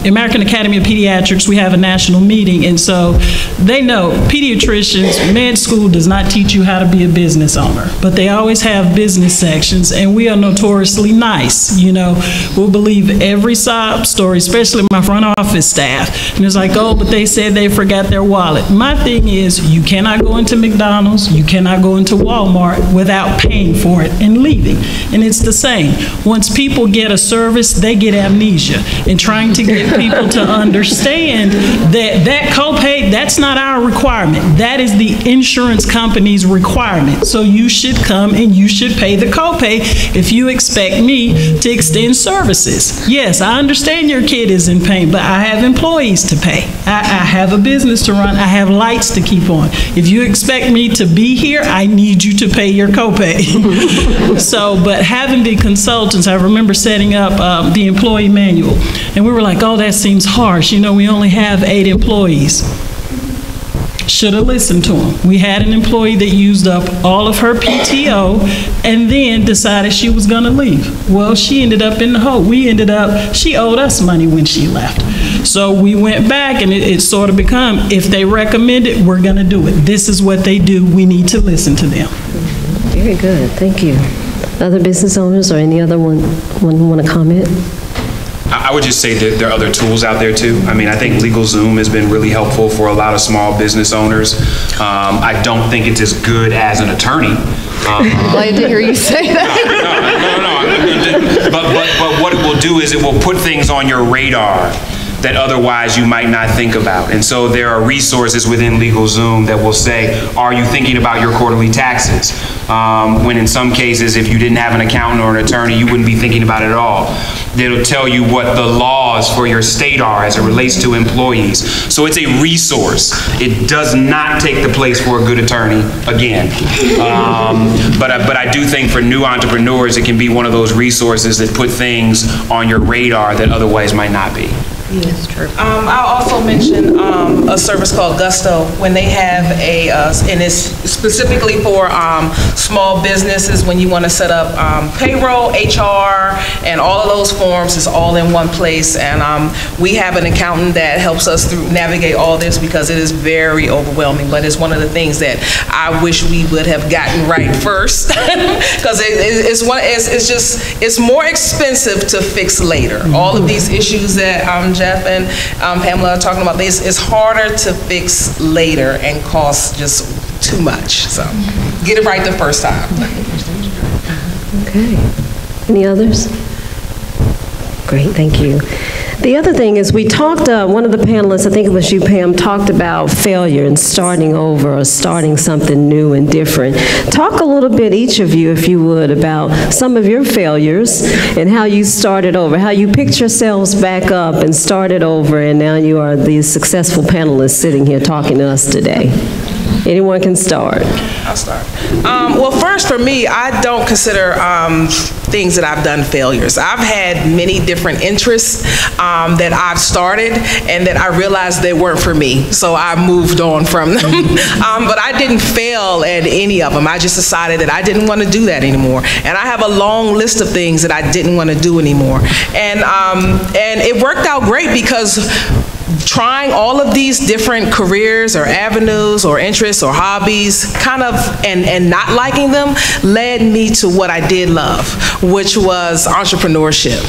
American Academy of Pediatrics. We have a national meeting, and so they know pediatricians, med school does not teach you how to be a business owner, but they always have business sections, and we are notoriously nice, you know. We'll believe every sob story, especially my front office staff, and it's like, oh, but they said they forgot their wallet. My thing is, you cannot go into McDonald's, you cannot go into Walmart without paying for it and leaving, and it's the same. Once people get a service, they get amnesia, and trying to get people to understand that copay, that's not our requirement. That is the insurance company's requirement. So you should come and you should pay the copay if you expect me to extend services. Yes, I understand your kid is in pain, but I have employees to pay. I have a business to run. I have lights to keep on. If you expect me to be here, I need you to pay your copay. So, but having the consultants, I remember setting up the employee manual, and we were like, oh, that seems harsh. You know, we only have 8 employees. Should have listened to them. We had an employee that used up all of her PTO and then decided she was going to leave. Well, she ended up in the hole. She owed us money when she left. So we went back, and it sort of become, if they recommend it, we're going to do it. This is what they do. We need to listen to them. Very good. Thank you. Other business owners or any other one want to comment? I would just say that there are other tools out there too. I mean, I think LegalZoom has been really helpful for a lot of small business owners. I don't think it's as good as an attorney. Glad to hear you say that. No. But what it will do is it will put things on your radar that otherwise you might not think about. And so there are resources within LegalZoom that will say, are you thinking about your quarterly taxes? When in some cases, if you didn't have an accountant or an attorney, you wouldn't be thinking about it at all. It'll tell you what the laws for your state are as it relates to employees. So it's a resource. It does not take the place for a good attorney, again. But I do think for new entrepreneurs, it can be one of those resources that put things on your radar that otherwise might not be. Yes, true. I'll also mention a service called Gusto, when they have and it's specifically for small businesses when you want to set up payroll, HR, and all of those forms is all in one place. And we have an accountant that helps us navigate all this because it is very overwhelming, but it's one of the things that I wish we would have gotten right first because it's more expensive to fix later. All of these issues that Jeff and Pamela are talking about, it's harder to fix later and costs just too much. So get it right the first time. Okay. Any others? Great, thank you. The other thing is we talked, one of the panelists, I think it was you, Pam, talked about failure and starting over or starting something new and different. Talk a little bit, each of you, if you would, about some of your failures and how you started over, how you picked yourselves back up and started over, and now you are these successful panelists sitting here talking to us today. Anyone can start. I'll start. Well, first for me, I don't consider things that I've done failures. I've had many different interests that I've started and that I realized they weren't for me, so I moved on from them. But I didn't fail at any of them. I just decided that I didn't want to do that anymore. And I have a long list of things that I didn't want to do anymore. And it worked out great because trying all of these different careers or avenues or interests or hobbies and not liking them led me to what I did love, which was entrepreneurship.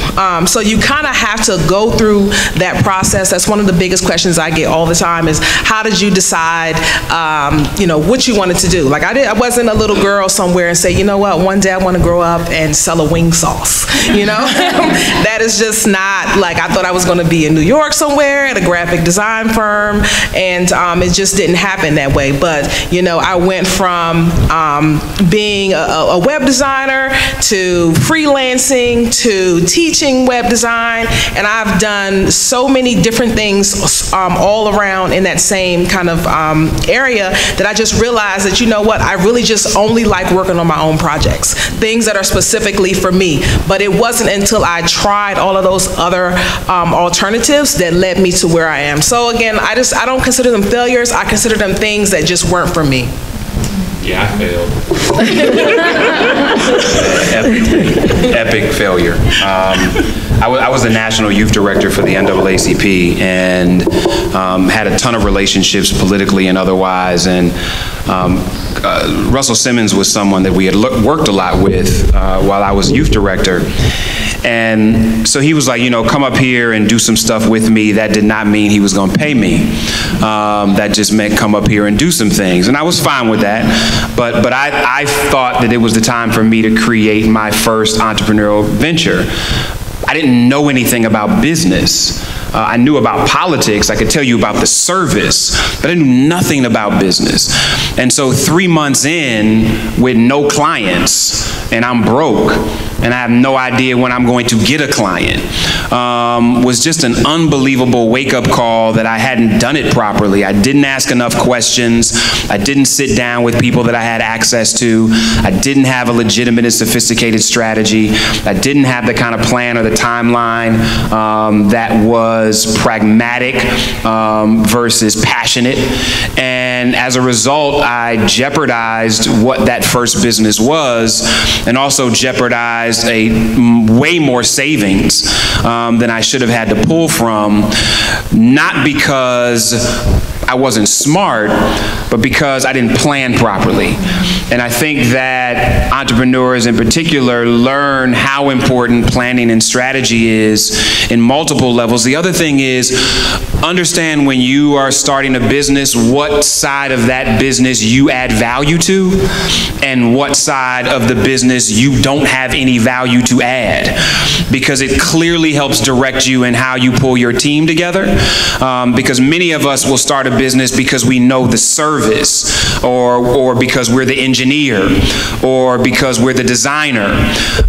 So you kind of have to go through that process. That's one of the biggest questions I get all the time is, how did you decide what you wanted to do? Like I wasn't a little girl somewhere and say, you know what, one day I want to grow up and sell a wing sauce, That is just not, like, I thought I was going to be in New York somewhere at a graphic design firm, and it just didn't happen that way. But I went from being a web designer to freelancing to teaching web design, and I've done so many different things all around in that same kind of area that I just realized that I really just only like working on my own projects, things that are specifically for me. But it wasn't until I tried all of those other alternatives that led me to where I am. So again, I don't consider them failures. I consider them things that just weren't for me. Yeah, I failed. Epic failure. I was the national youth director for the NAACP and had a ton of relationships politically and otherwise. And Russell Simmons was someone that we had worked a lot with while I was youth director. And so he was like, come up here and do some stuff with me. That did not mean he was going to pay me. That just meant come up here and do some things. And I was fine with that. But I thought that it was the time for me to create my first entrepreneurial venture. I didn't know anything about business. I knew about politics. I could tell you about the service, but I knew nothing about business. And so 3 months in with no clients, and I'm broke, and I have no idea when I'm going to get a client, was just an unbelievable wake-up call that I hadn't done it properly. I didn't ask enough questions. I didn't sit down with people that I had access to. I didn't have a legitimate and sophisticated strategy. I didn't have the kind of plan or the timeline that was pragmatic versus passionate. And as a result, I jeopardized what that first business was, and also jeopardized a way more savings than I should have had to pull from, not because I wasn't smart, but because I didn't plan properly. And I think that entrepreneurs in particular learn how important planning and strategy is in multiple levels. The other thing is, understand when you are starting a business, what side of that business you add value to and what side of the business you don't have any value to add, because it clearly helps direct you in how you pull your team together. Because many of us will start a business because we know the service, or because we're the engineer, or because we're the designer,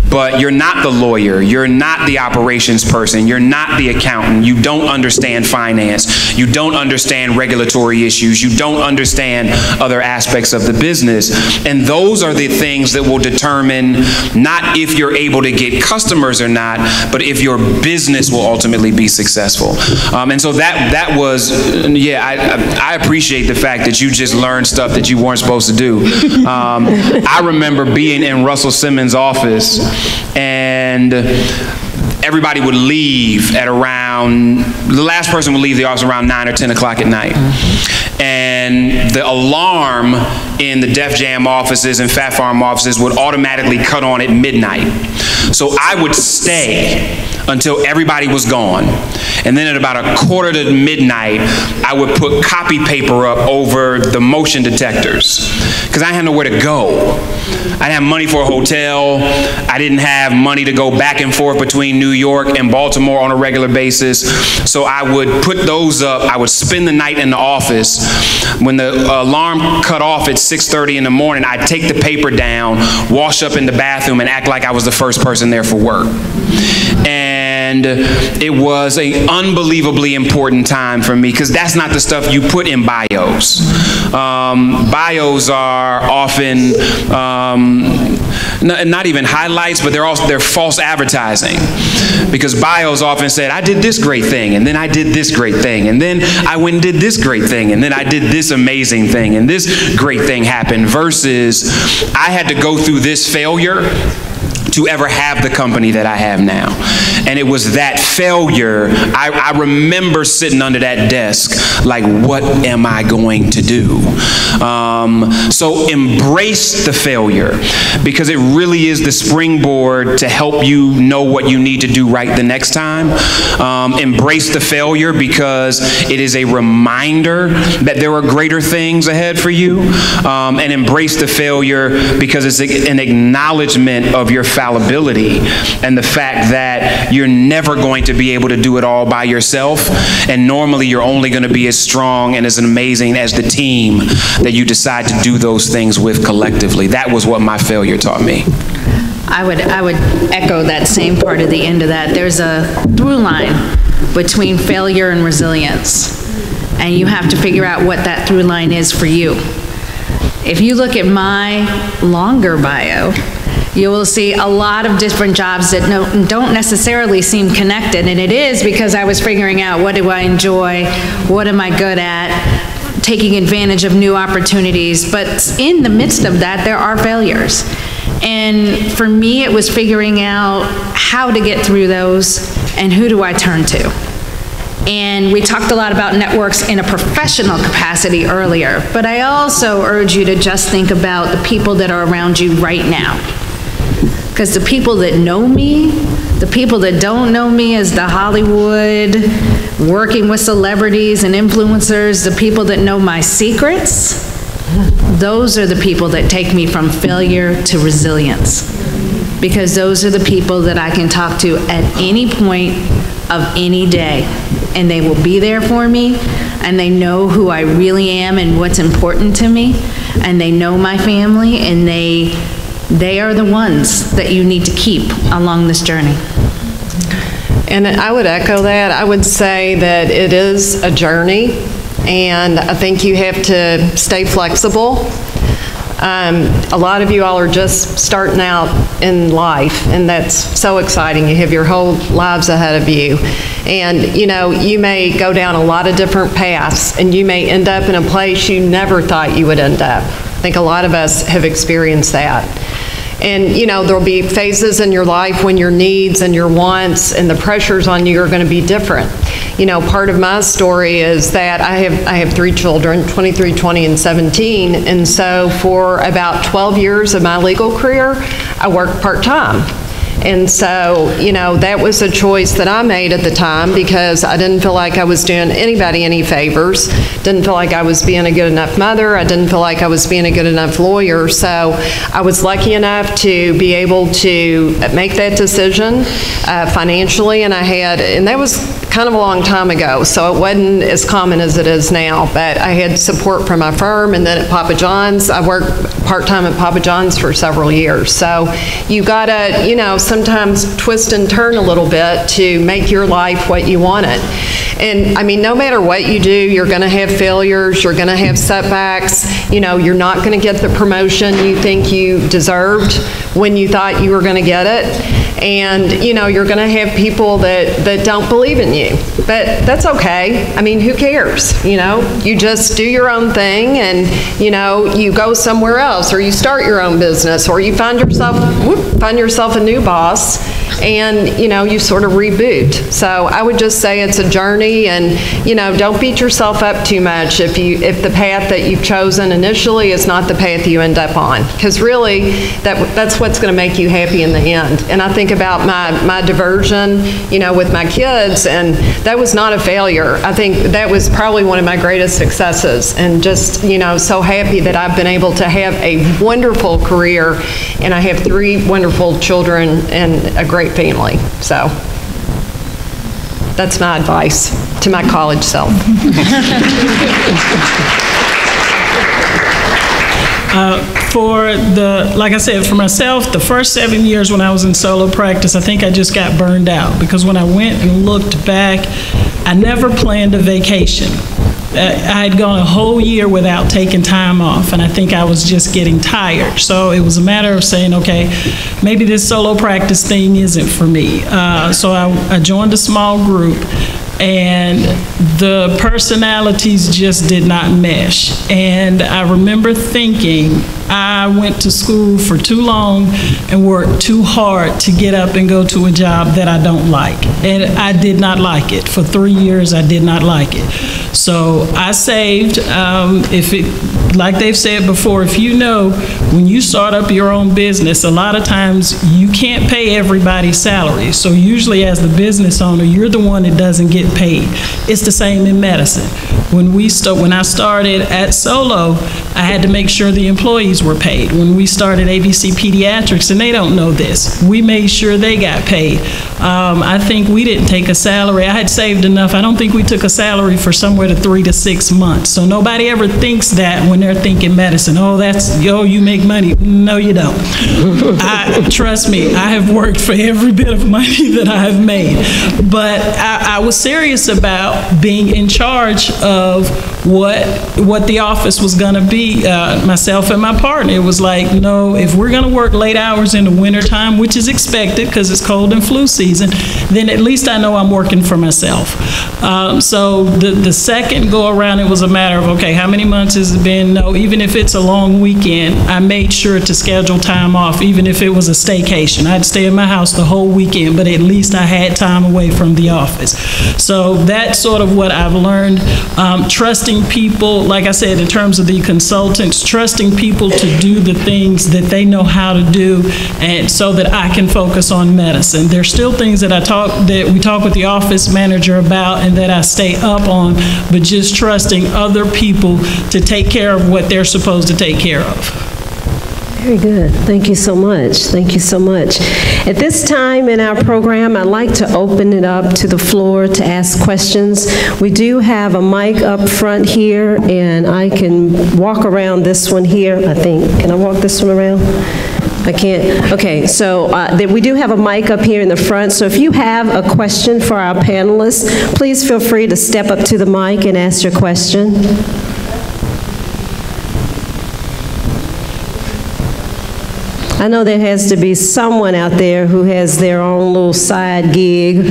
but you're not the lawyer, you're not the operations person, you're not the accountant, you don't understand finance, you don't understand regulatory issues, you don't understand other aspects of the business. And those are the things that will determine not if you're able to get customers or not, but if your business will ultimately be successful. And so that was, yeah, I appreciate the fact that you just learned stuff that you weren't supposed to do. I remember being in Russell Simmons' office, and everybody would leave at around, the last person would leave the office around 9 or 10 o'clock at night. And the alarm in the Def Jam offices and Phat Farm offices would automatically cut on at midnight. So I would stay until everybody was gone. And then at about a quarter to midnight, I would put copy paper up over the motion detectors, because I had nowhere to go. I didn't have money for a hotel. I didn't have money to go back and forth between New York and Baltimore on a regular basis. So I would put those up. I would spend the night in the office. When the alarm cut off at 6:30 in the morning, I'd take the paper down, wash up in the bathroom, and act like I was the first person there for work. And it was an unbelievably important time for me, because that's not the stuff you put in bios. Bios are often not even highlights, but they're false advertising, because bios often said, I did this great thing, and then I did this great thing, and then I went and did this great thing, and then I did this amazing thing, and this great thing happened, versus I had to go through this failure to ever have the company that I have now. And it was that failure, I remember sitting under that desk like, what am I going to do? So embrace the failure, because it really is the springboard to help you know what you need to do right the next time. Embrace the failure, because it is a reminder that there are greater things ahead for you. And embrace the failure because it's an acknowledgement of your fallibility and the fact that you're never going to be able to do it all by yourself, and normally you're only going to be as strong and as amazing as the team that you decide to do those things with collectively. That was what my failure taught me. I would echo that same part at the end of that. There's a through line between failure and resilience, and you have to figure out what that through line is for you. If you look at my longer bio, you will see a lot of different jobs that don't necessarily seem connected, and it is because I was figuring out, what do I enjoy, what am I good at, taking advantage of new opportunities. But in the midst of that, there are failures. And for me, it was figuring out how to get through those and who do I turn to. And we talked a lot about networks in a professional capacity earlier, but I also urge you to just think about the people that are around you right now. Because the people that know me, the people that don't know me as the Hollywood, working with celebrities and influencers, the people that know my secrets, those are the people that take me from failure to resilience. Because those are the people that I can talk to at any point of any day. And they will be there for me, and they know who I really am and what's important to me, and they know my family, and they are the ones that you need to keep along this journey. And I would echo that. I would say that it is a journey, and I think you have to stay flexible. A lot of you all are just starting out in life, and that's so exciting. You have your whole lives ahead of you. And you know, you may go down a lot of different paths, and you may end up in a place you never thought you would end up. I think a lot of us have experienced that. And you know, there'll be phases in your life when your needs and your wants and the pressures on you are going to be different. You know, part of my story is that I have 3 children, 23, 20, and 17, and so for about 12 years of my legal career, I worked part-time. And so, you know, that was a choice that I made at the time because I didn't feel like I was doing anybody any favors, didn't feel like I was being a good enough mother, I didn't feel like I was being a good enough lawyer. So I was lucky enough to be able to make that decision financially, and that was kind of a long time ago, so it wasn't as common as it is now, but I had support from my firm, and then at Papa John's, I worked part-time at Papa John's for several years. So you gotta, you know, sometimes twist and turn a little bit to make your life what you want it. And I mean, no matter what you do, you're gonna have failures, you're gonna have setbacks, you know, you're not gonna get the promotion you think you deserved when you thought you were gonna get it. And, you know, you're gonna have people that don't believe in you, but that's okay. I mean, who cares, you know? You just do your own thing, and, you know, you go somewhere else, or you start your own business, or you find yourself a new boss, and, you know, you sort of reboot. So I would just say it's a journey, and, you know, don't beat yourself up too much if the path that you've chosen initially is not the path you end up on, because really that's what's going to make you happy in the end. And I think about my diversion, you know, with my kids, and that was not a failure. I think that was probably one of my greatest successes, and just, you know, so happy that I've been able to have a wonderful career, and I have 3 wonderful children and a great family. So that's my advice to my college self. Like I said, for myself, the first 7 years when I was in solo practice, I think I just got burned out, because when I went and looked back, I never planned a vacation. I had gone a whole year without taking time off, and I think I was just getting tired. So it was a matter of saying, okay, maybe this solo practice thing isn't for me. So I joined a small group, and the personalities just did not mesh. And I remember thinking, I went to school for too long and worked too hard to get up and go to a job that I don't like. And I did not like it. For 3 years, I did not like it. So I saved. Like they've said before, if you know, when you start up your own business, a lot of times you can't pay everybody's salary. So usually as the business owner, you're the one that doesn't get paid. It's the same in medicine. When I started at Solo, I had to make sure the employees were paid. When we started ABC Pediatrics, and they don't know this, we made sure they got paid. I think we didn't take a salary. I had saved enough. I don't think we took a salary for somewhere to 3 to 6 months. So nobody ever thinks that when they're thinking medicine. Oh, you make money. No, you don't. Trust me, I have worked for every bit of money that I have made. But I was serious about being in charge of what the office was going to be, myself and my partner. It was like, no, if we're going to work late hours in the wintertime, which is expected because it's cold and flu season, then at least I know I'm working for myself. So the second go around, it was a matter of, okay, how many months has it been? No, even if it's a long weekend, I made sure to schedule time off, even if it was a staycation. I'd stay in my house the whole weekend, but at least I had time away from the office. So that's sort of what I've learned. Trusting people, like I said, in terms of the consultants, trusting people to do the things that they know how to do, and so that I can focus on medicine. There's still things that we talk with the office manager about and that I stay up on, but just trusting other people to take care of what they're supposed to take care of. Very good. Thank you so much. Thank you so much. At this time in our program, I'd like to open it up to the floor to ask questions. We do have a mic up front here, and I can walk around this one here, I think. Can I walk this one around? I can't. Okay, so we do have a mic up here in the front, so if you have a question for our panelists, please feel free to step up to the mic and ask your question. I know there has to be someone out there who has their own little side gig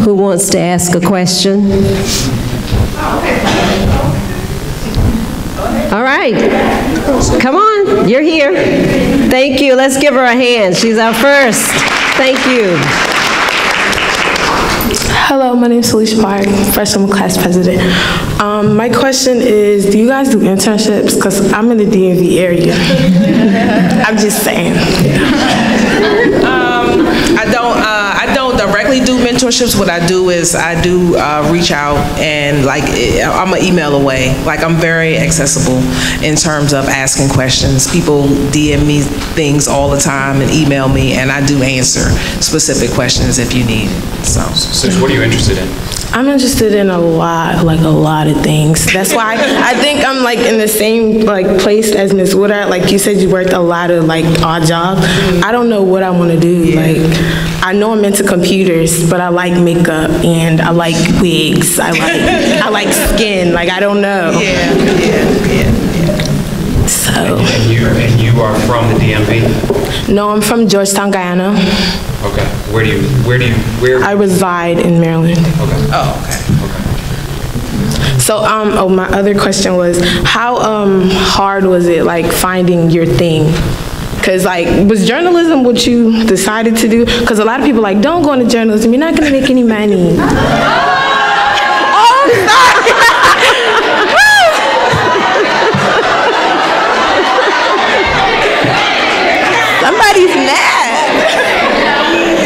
who wants to ask a question. All right. Come on. You're here. Thank you. Let's give her a hand. She's our first. Thank you. Hello, my name is Felicia Park, freshman class president. My question is, do you guys do internships? Because I'm in the DMV area. I'm just saying. I do mentorships. What I do is I do reach out, and like I'm an email away. Like I'm very accessible in terms of asking questions. People DM me things all the time and email me, and I do answer specific questions if you need. So what are you interested in? I'm interested in a lot of things. That's why I think I'm like in the same like place as Ms. Woodard. Like you said, you worked a lot of like odd jobs. I don't know what I want to do. Like I know I'm into computers, but I like makeup and I like wigs. I like skin. Like I don't know. So. And you are from the DMV? No, I'm from Georgetown, Guyana. Okay. Where? I reside in Maryland. Okay. Oh, okay. So, my other question was, how hard was it, like, finding your thing? Because, like, was journalism what you decided to do? Because a lot of people are like, don't go into journalism, you're not going to make any money. Oh, I'm sorry. Somebody's mad.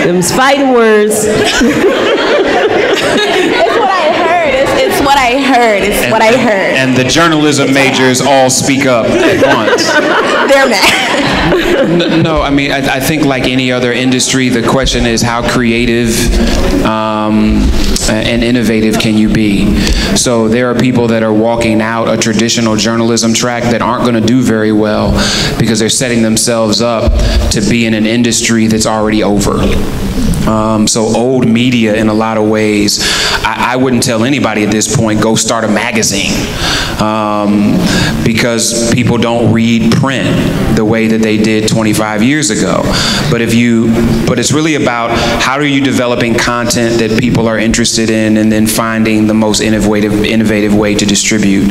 Them's fighting words. It's what I heard. It's what I heard. It's what I heard. And the journalism majors all speak up at once. They're mad. No, I mean, I think like any other industry, the question is how creative and innovative can you be? So there are people that are walking out a traditional journalism track that aren't going to do very well because they're setting themselves up to be in an industry that's already over. So old media, in a lot of ways, I wouldn't tell anybody at this point, go start a magazine, because people don't read print the way that they did 25 years ago. But it's really about how are you developing content that people are interested in, and then finding the most innovative way to distribute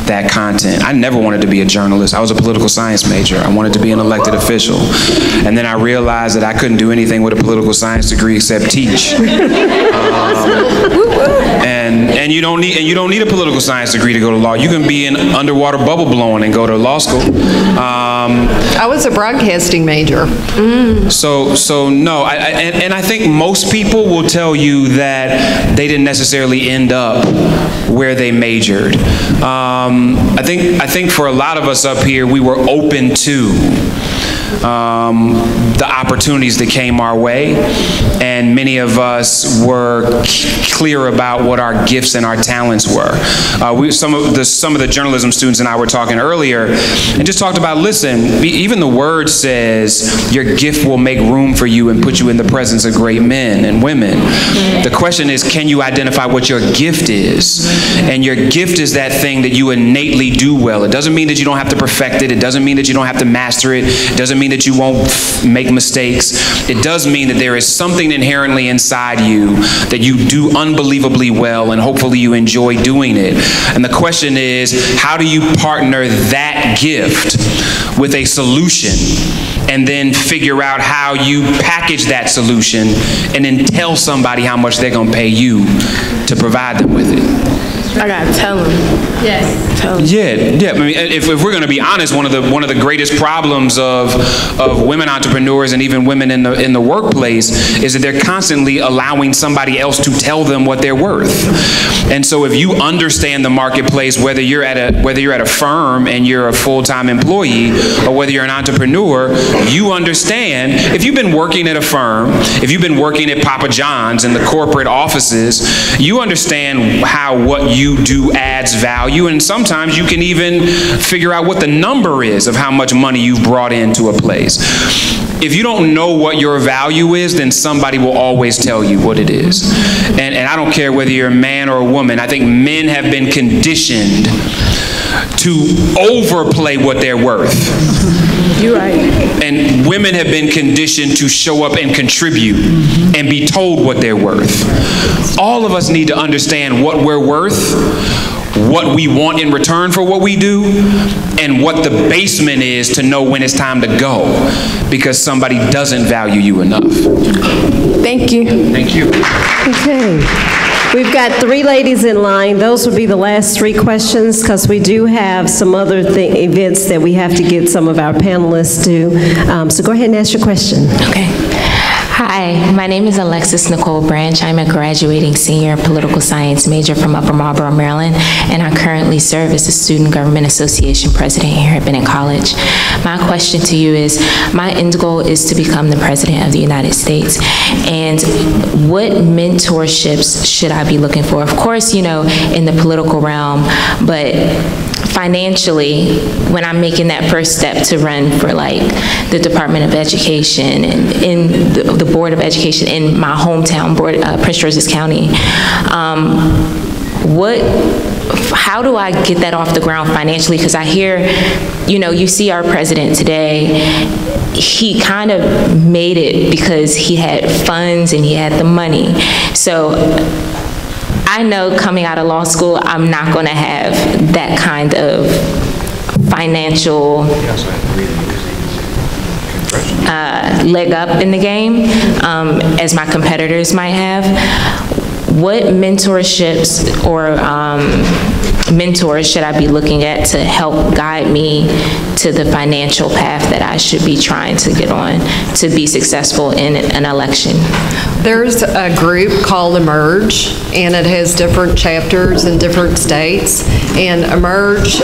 that content. I never wanted to be a journalist. I was a political science major. I wanted to be an elected official. And then I realized that I couldn't do anything with a political science degree except teach. And you don't need a political science degree to go to law. You can be in underwater bubble blowing and go to law school. I was a broadcasting major. So no, and I think most people will tell you that they didn't necessarily end up where they majored. I think for a lot of us up here, we were open to the opportunities that came our way, and many of us were clear about what our gifts and our talents were. Some of the journalism students and I were talking earlier, and just talked about, listen, even the word says your gift will make room for you and put you in the presence of great men and women. The question is, can you identify what your gift is? And your gift is that thing that you innately do well. It doesn't mean that you don't have to perfect it. It doesn't mean that you don't have to master it. It doesn't mean that you won't make mistakes. It does mean that there is something inherently inside you that you do unbelievably well, and hopefully you enjoy doing it. And the question is, how do you partner that gift with a solution, and then figure out how you package that solution and then tell somebody how much they're going to pay you to provide them with it? I gotta tell him. Yes. Tell him. Yeah. I mean, if we're going to be honest, one of the greatest problems of women entrepreneurs and even women in the workplace is that they're constantly allowing somebody else to tell them what they're worth. And so, if you understand the marketplace, whether you're at a firm and you're a full-time employee, or whether you're an entrepreneur, you understand. If you've been working at a firm, if you've been working at Papa John's in the corporate offices, you understand how what you do adds value, and sometimes you can even figure out what the number is of how much money you've brought into a place. If you don't know what your value is, then somebody will always tell you what it is. And I don't care whether you're a man or a woman. I think men have been conditioned to overplay what they're worth. You're right. And women have been conditioned to show up and contribute and be told what they're worth. All of us need to understand what we're worth, what we want in return for what we do, and what the basement is to know when it's time to go, because somebody doesn't value you enough. Thank you. Thank you. Okay. We've got 3 ladies in line. Those would be the last 3 questions, because we do have some other events that we have to get some of our panelists to. So go ahead and ask your question. Okay. Hi, my name is Alexis Nicole Branch. I'm a graduating senior political science major from Upper Marlboro, Maryland, and I currently serve as the Student Government Association president here at Bennett College. My question to you is, my end goal is to become the president of the United States, and what mentorships should I be looking for? Of course, you know, in the political realm, but financially, when I'm making that first step to run for like the Department of Education and in the Board of Education in my hometown, Prince George's County, how do I get that off the ground financially? Because I hear, you know, you see our president today, he kind of made it because he had funds and he had the money. So I know coming out of law school, I'm not going to have that kind of financial leg up in the game as my competitors might have. What mentorships or mentors should I be looking at to help guide me to the financial path that I should be trying to get on to be successful in an election? There's a group called Emerge, and it has different chapters in different states. And Emerge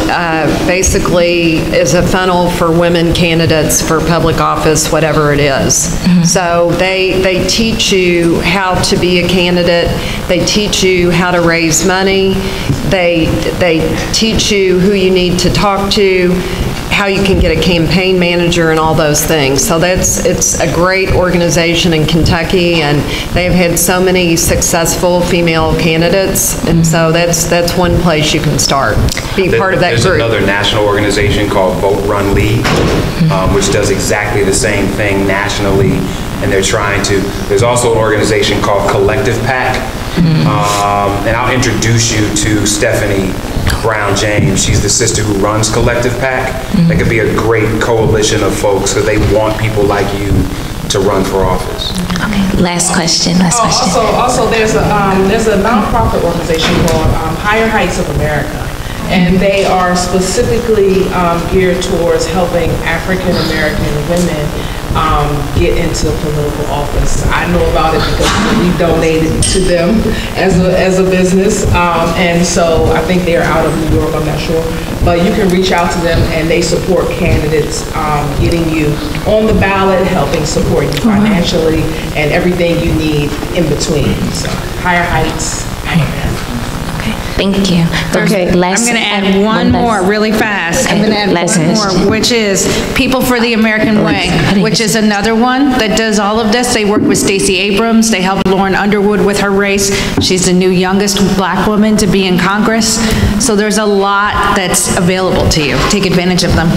basically is a funnel for women candidates for public office, whatever it is. Mm-hmm. So they teach you how to be a candidate. They teach you how to raise money. They teach you who you need to talk to, how you can get a campaign manager, and all those things. So it's a great organization in Kentucky, and they've had so many successful female candidates, and so that's one place you can start. Be part of that group. There's another national organization called Vote Run Lead, which does exactly the same thing nationally, and they're trying to. There's also an organization called Collective PAC, and I'll introduce you to Stephanie Brown James. She's the sister who runs Collective PAC. That could be a great coalition of folks because they want people like you to run for office. Okay, last question. Also, there's a nonprofit organization called Higher Heights of America, and they are specifically geared towards helping African American women get into political office. I know about it because we donated to them as a business, and so I think they're out of New York, I'm not sure, but you can reach out to them, and they support candidates, getting you on the ballot, helping support you financially, and everything you need in between. So Higher Heights. Thank you. Okay, I'm going to add one more really fast. Okay. I'm going to add one more, which is People for the American Way, which is another one that does all of this. They work with Stacey Abrams. They helped Lauren Underwood with her race. She's the new youngest black woman to be in Congress. So there's a lot that's available to you. Take advantage of them.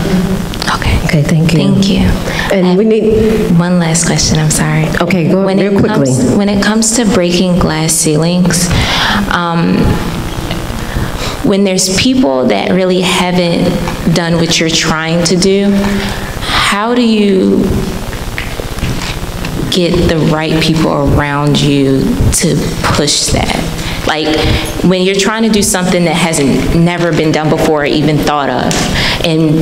Okay, thank you. Thank you. And we need one last question, I'm sorry. Okay, go real quickly. When it comes to breaking glass ceilings, when there's people that really haven't done what you're trying to do, how do you get the right people around you to push that? Like, when you're trying to do something that hasn't never been done before or even thought of, and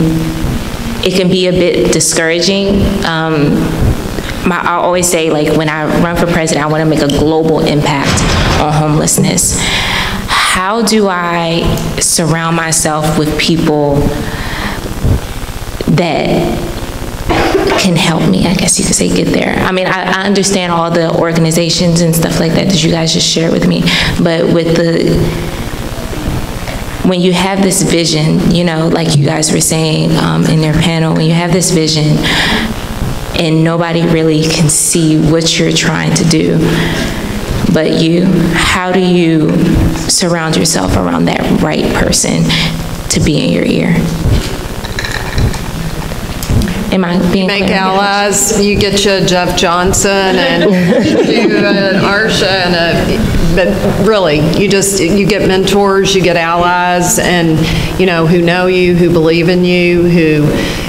it can be a bit discouraging. I always say, like, when I run for president, I want to make a global impact on homelessness. How do I surround myself with people that can help me, I guess you could say, get there? I mean, I understand all the organizations and stuff like that you guys just shared with me, but when you have this vision, you know, like you guys were saying in their panel, when you have this vision and nobody really can see what you're trying to do but you, how do you surround yourself around that right person to be in your ear? Am I being clear? Make allies. You get you a Jeff Johnson and you an Arsha and but really, you get mentors, you get allies, and who know you, who believe in you,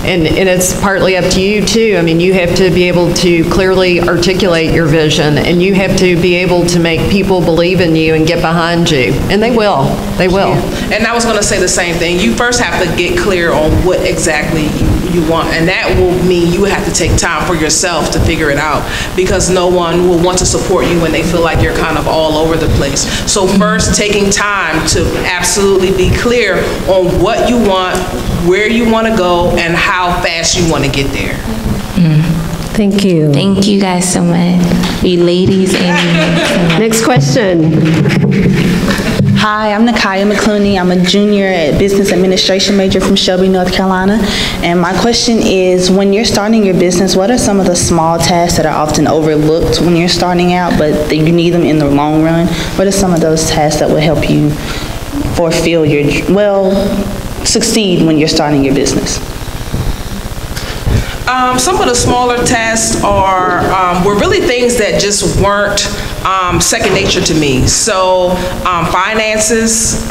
and it's partly up to you too. I mean, you have to be able to clearly articulate your vision, and you have to be able to make people believe in you and get behind you, and they will. They will. Yeah. And I was going to say the same thing. You first have to get clear on what exactly you want, and that will mean you have to take time for yourself to figure it out, because no one will want to support you when they feel like you're kind of all over the place. So first, taking time to absolutely be clear on what you want, where you want to go, and how fast you want to get there. Thank you. Thank you guys so much. You ladies and next question. Hi, I'm Nakaya McClooney. I'm a junior at business administration major from Shelby, North Carolina. And my question is, when you're starting your business, what are some of the small tasks that are often overlooked when you're starting out, but that you need them in the long run? What are some of those tasks that will help you fulfill your, succeed when you're starting your business? Some of the smaller tasks were really things that just weren't second nature to me. So finances,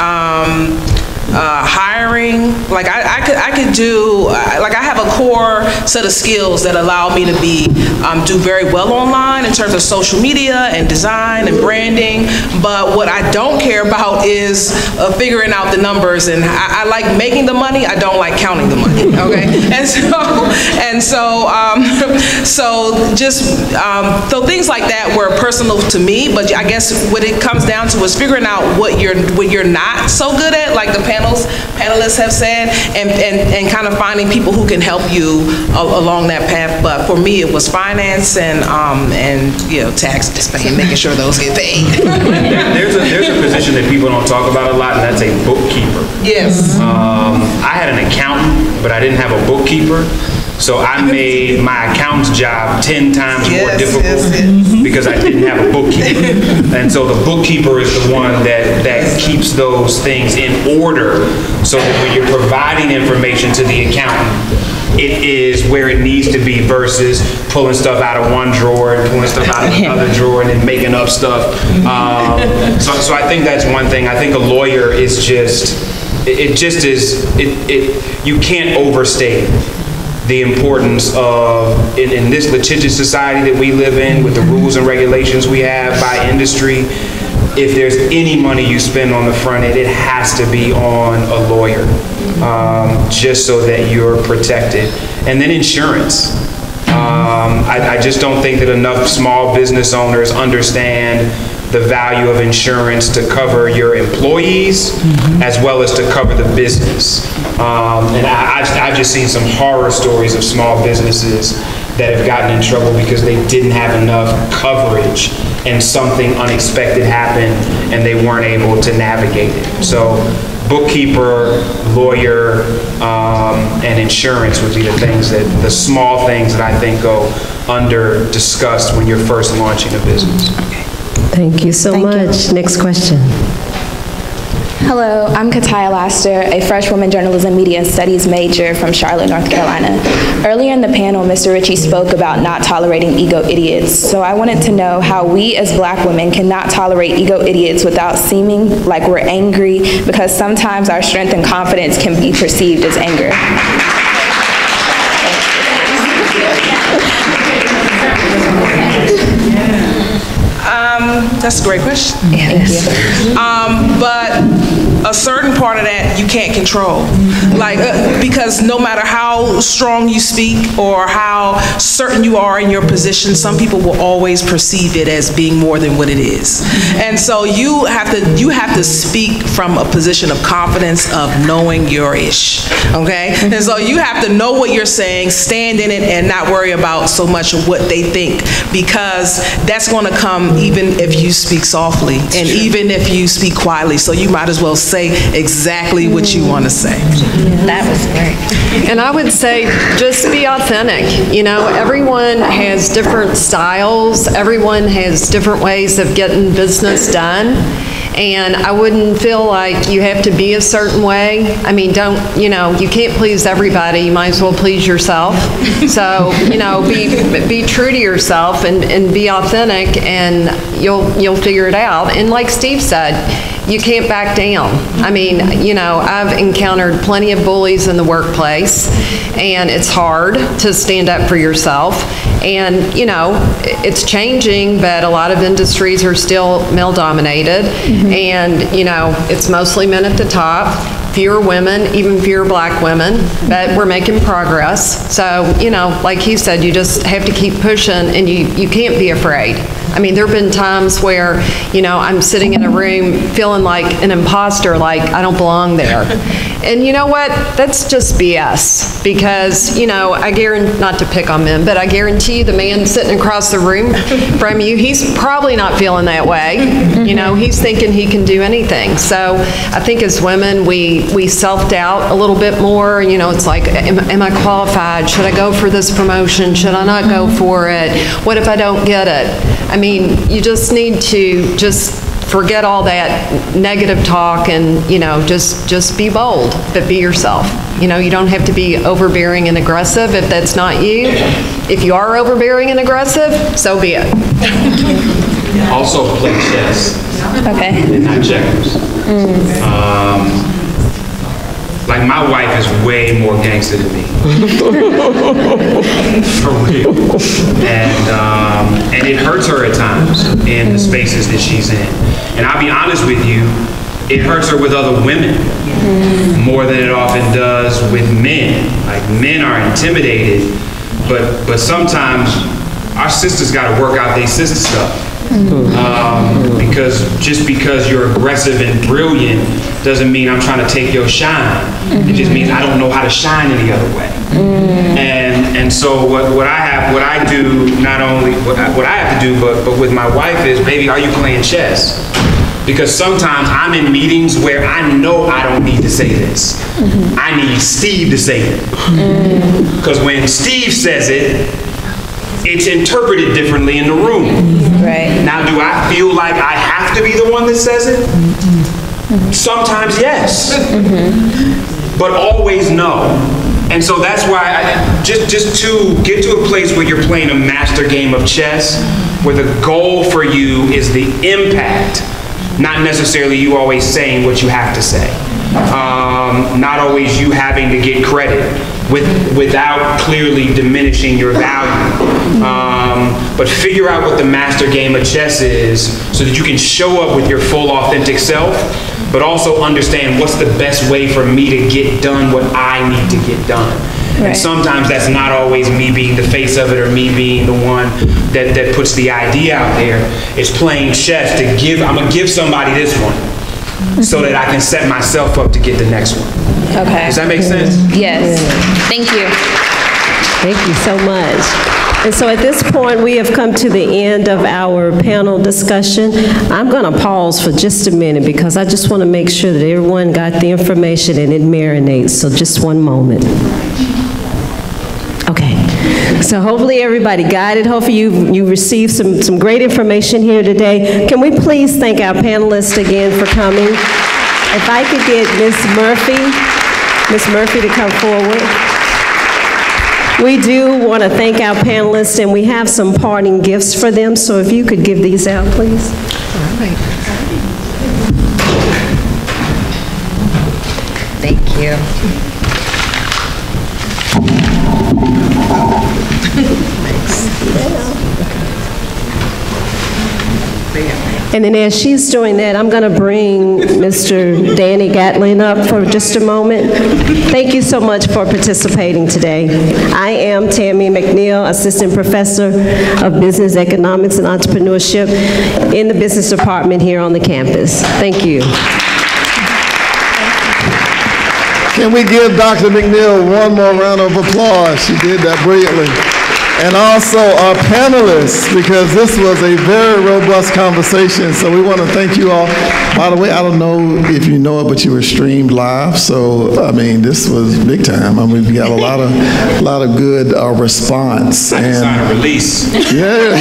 hiring, like I could do, like I have a core set of skills that allow me to do very well online in terms of social media and design and branding, but what I don't care about is figuring out the numbers, and I like making the money, I don't like counting the money, okay? So things like that were personal to me, but I guess what it comes down to is figuring out what you're not so good at, like the panelists have said, and kind of finding people who can help you along that path. But for me, it was finance and taxes, making sure those get paid. There's a position that people don't talk about a lot, and that's a bookkeeper. Yes. I had an accountant, but I didn't have a bookkeeper. So I made my accountant's job 10 times more difficult because I didn't have a bookkeeper. And so the bookkeeper is the one that keeps those things in order, so that when you're providing information to the accountant, it is where it needs to be versus pulling stuff out of one drawer and pulling stuff out of another drawer and then making up stuff. So I think that's one thing. I think a lawyer is you can't overstate the importance of, in this litigious society that we live in, with the rules and regulations we have by industry, if there's any money you spend on the front end, it has to be on a lawyer, just so that you're protected. And then insurance. I just don't think that enough small business owners understand the value of insurance to cover your employees as well as to cover the business. And I've just seen some horror stories of small businesses that have gotten in trouble because they didn't have enough coverage and something unexpected happened and they weren't able to navigate it. So bookkeeper, lawyer, and insurance would be the small things that I think go under discussed when you're first launching a business. Thank you so much. Next question. Hello, I'm Kataya Laster, a freshwoman journalism media and studies major from Charlotte, North Carolina. Earlier in the panel, Mr. Ritchie spoke about not tolerating ego idiots. So I wanted to know how we as Black women cannot tolerate ego idiots without seeming like we're angry, because sometimes our strength and confidence can be perceived as anger. That's a great question. Thank you. But a certain part of that you can't control. Like, because no matter how strong you speak or how certain you are in your position, some people will always perceive it as being more than what it is. And so you have to speak from a position of confidence, of knowing your ish, okay? And so you have to know what you're saying, stand in it, and not worry about so much of what they think, because that's going to come even if you speak softly and even if you speak quietly. So you might as well say exactly what you want to say. That was great. And I would say just be authentic. You know, everyone has different styles. Everyone has different ways of getting business done. And I wouldn't feel like you have to be a certain way. I mean, you can't please everybody. You might as well please yourself. So, be true to yourself and be authentic, and you'll figure it out. And like Steve said, you can't back down. I mean, I've encountered plenty of bullies in the workplace, and it's hard to stand up for yourself. And, it's changing, but a lot of industries are still male-dominated. And, it's mostly men at the top. fewer women, even fewer black women, but we're making progress. So, you know, like he said, you just have to keep pushing, and you can't be afraid. I mean, there have been times where, you know, I'm sitting in a room feeling like an imposter, like I don't belong there. And you know what? That's just BS, because, you know, I guarantee, not to pick on men, but I guarantee the man sitting across the room from you, he's probably not feeling that way. You know, he's thinking he can do anything. So I think as women, we self-doubt a little bit more. You know, it's like, am I qualified? Should I go for this promotion? Should I not go for it? What if I don't get it? I mean, you just need to just forget all that negative talk and, you know, just be bold, but be yourself. You know, you don't have to be overbearing and aggressive if that's not you. If you are overbearing and aggressive, so be it. Also play chess. Okay. And not checkers. Like, my wife is way more gangster than me. For real. And it hurts her at times in the spaces that she's in. And I'll be honest with you, it hurts her with other women more than it often does with men. Like, men are intimidated, but sometimes our sisters got to work out their sister stuff. Because just because you're aggressive and brilliant doesn't mean I'm trying to take your shine. It just means I don't know how to shine any other way. And so what I do, not only what I have to do, but with my wife is, baby, are you playing chess? Because sometimes I'm in meetings where I know I don't need to say this. I need Steve to say it. Because when Steve says it, it's interpreted differently in the room. Right. Now, do I feel like I have to be the one that says it? Sometimes yes, but always no. And so that's why just to get to a place where you're playing a master game of chess, where the goal for you is the impact, not necessarily you always saying what you have to say. Not always you having to get credit without clearly diminishing your value. But figure out what the master game of chess is so that you can show up with your full authentic self, but also understand what's the best way for me to get done what I need to get done. Right. And sometimes that's not always me being the face of it or me being the one that puts the idea out there. It's playing chess to I'm gonna give somebody this one so that I can set myself up to get the next one. Okay. Does that make sense? Yes. Thank you. Thank you so much. And so at this point, we have come to the end of our panel discussion. I'm going to pause for just a minute because I just want to make sure that everyone got the information and it marinates. So just one moment. Okay. So hopefully everybody got it. Hopefully you received some great information here today. Can we please thank our panelists again for coming? If I could get Ms. Murphy to come forward. We do want to thank our panelists, and we have some parting gifts for them, so if you could give these out, please. All right. Thank you. And then as she's doing that, I'm going to bring Mr. Danny Gatlin up for just a moment. Thank you so much for participating today. I am Tammy McNeil, Assistant Professor of Business Economics and Entrepreneurship in the Business Department here on the campus. Thank you. Can we give Dr. McNeil one more round of applause? She did that brilliantly. And also our panelists, because this was a very robust conversation, so we want to thank you all. By the way, I don't know if you know it, but you were streamed live, so I mean, this was big time. I mean, we got a lot of good response. I can sign a release. Yeah,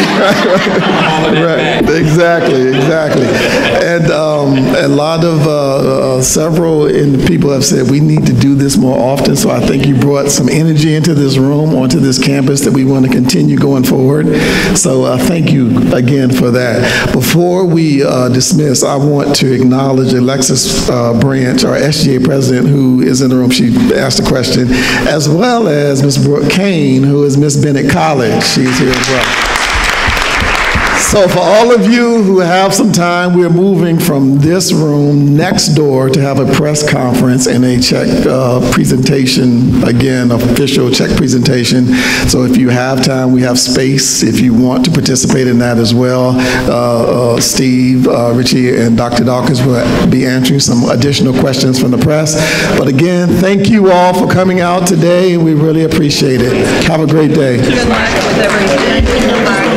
right. Exactly. And a lot of several people have said we need to do this more often. So I think you brought some energy into this room, onto this campus that we want to continue going forward. So thank you again for that. Before we dismiss, I want to acknowledge Alexis Branch, our SGA president, who is in the room. She asked a question, as well as Ms. Brooke Kane, who is Miss Bennett College. She's here as well. So for all of you who have some time, we're moving from this room next door to have a press conference and a check presentation, again, official check presentation. So if you have time, we have space if you want to participate in that as well. Steve, Richie, and Dr. Dawkins will be answering some additional questions from the press. But again, thank you all for coming out today. We really appreciate it. Have a great day. Good luck with everything.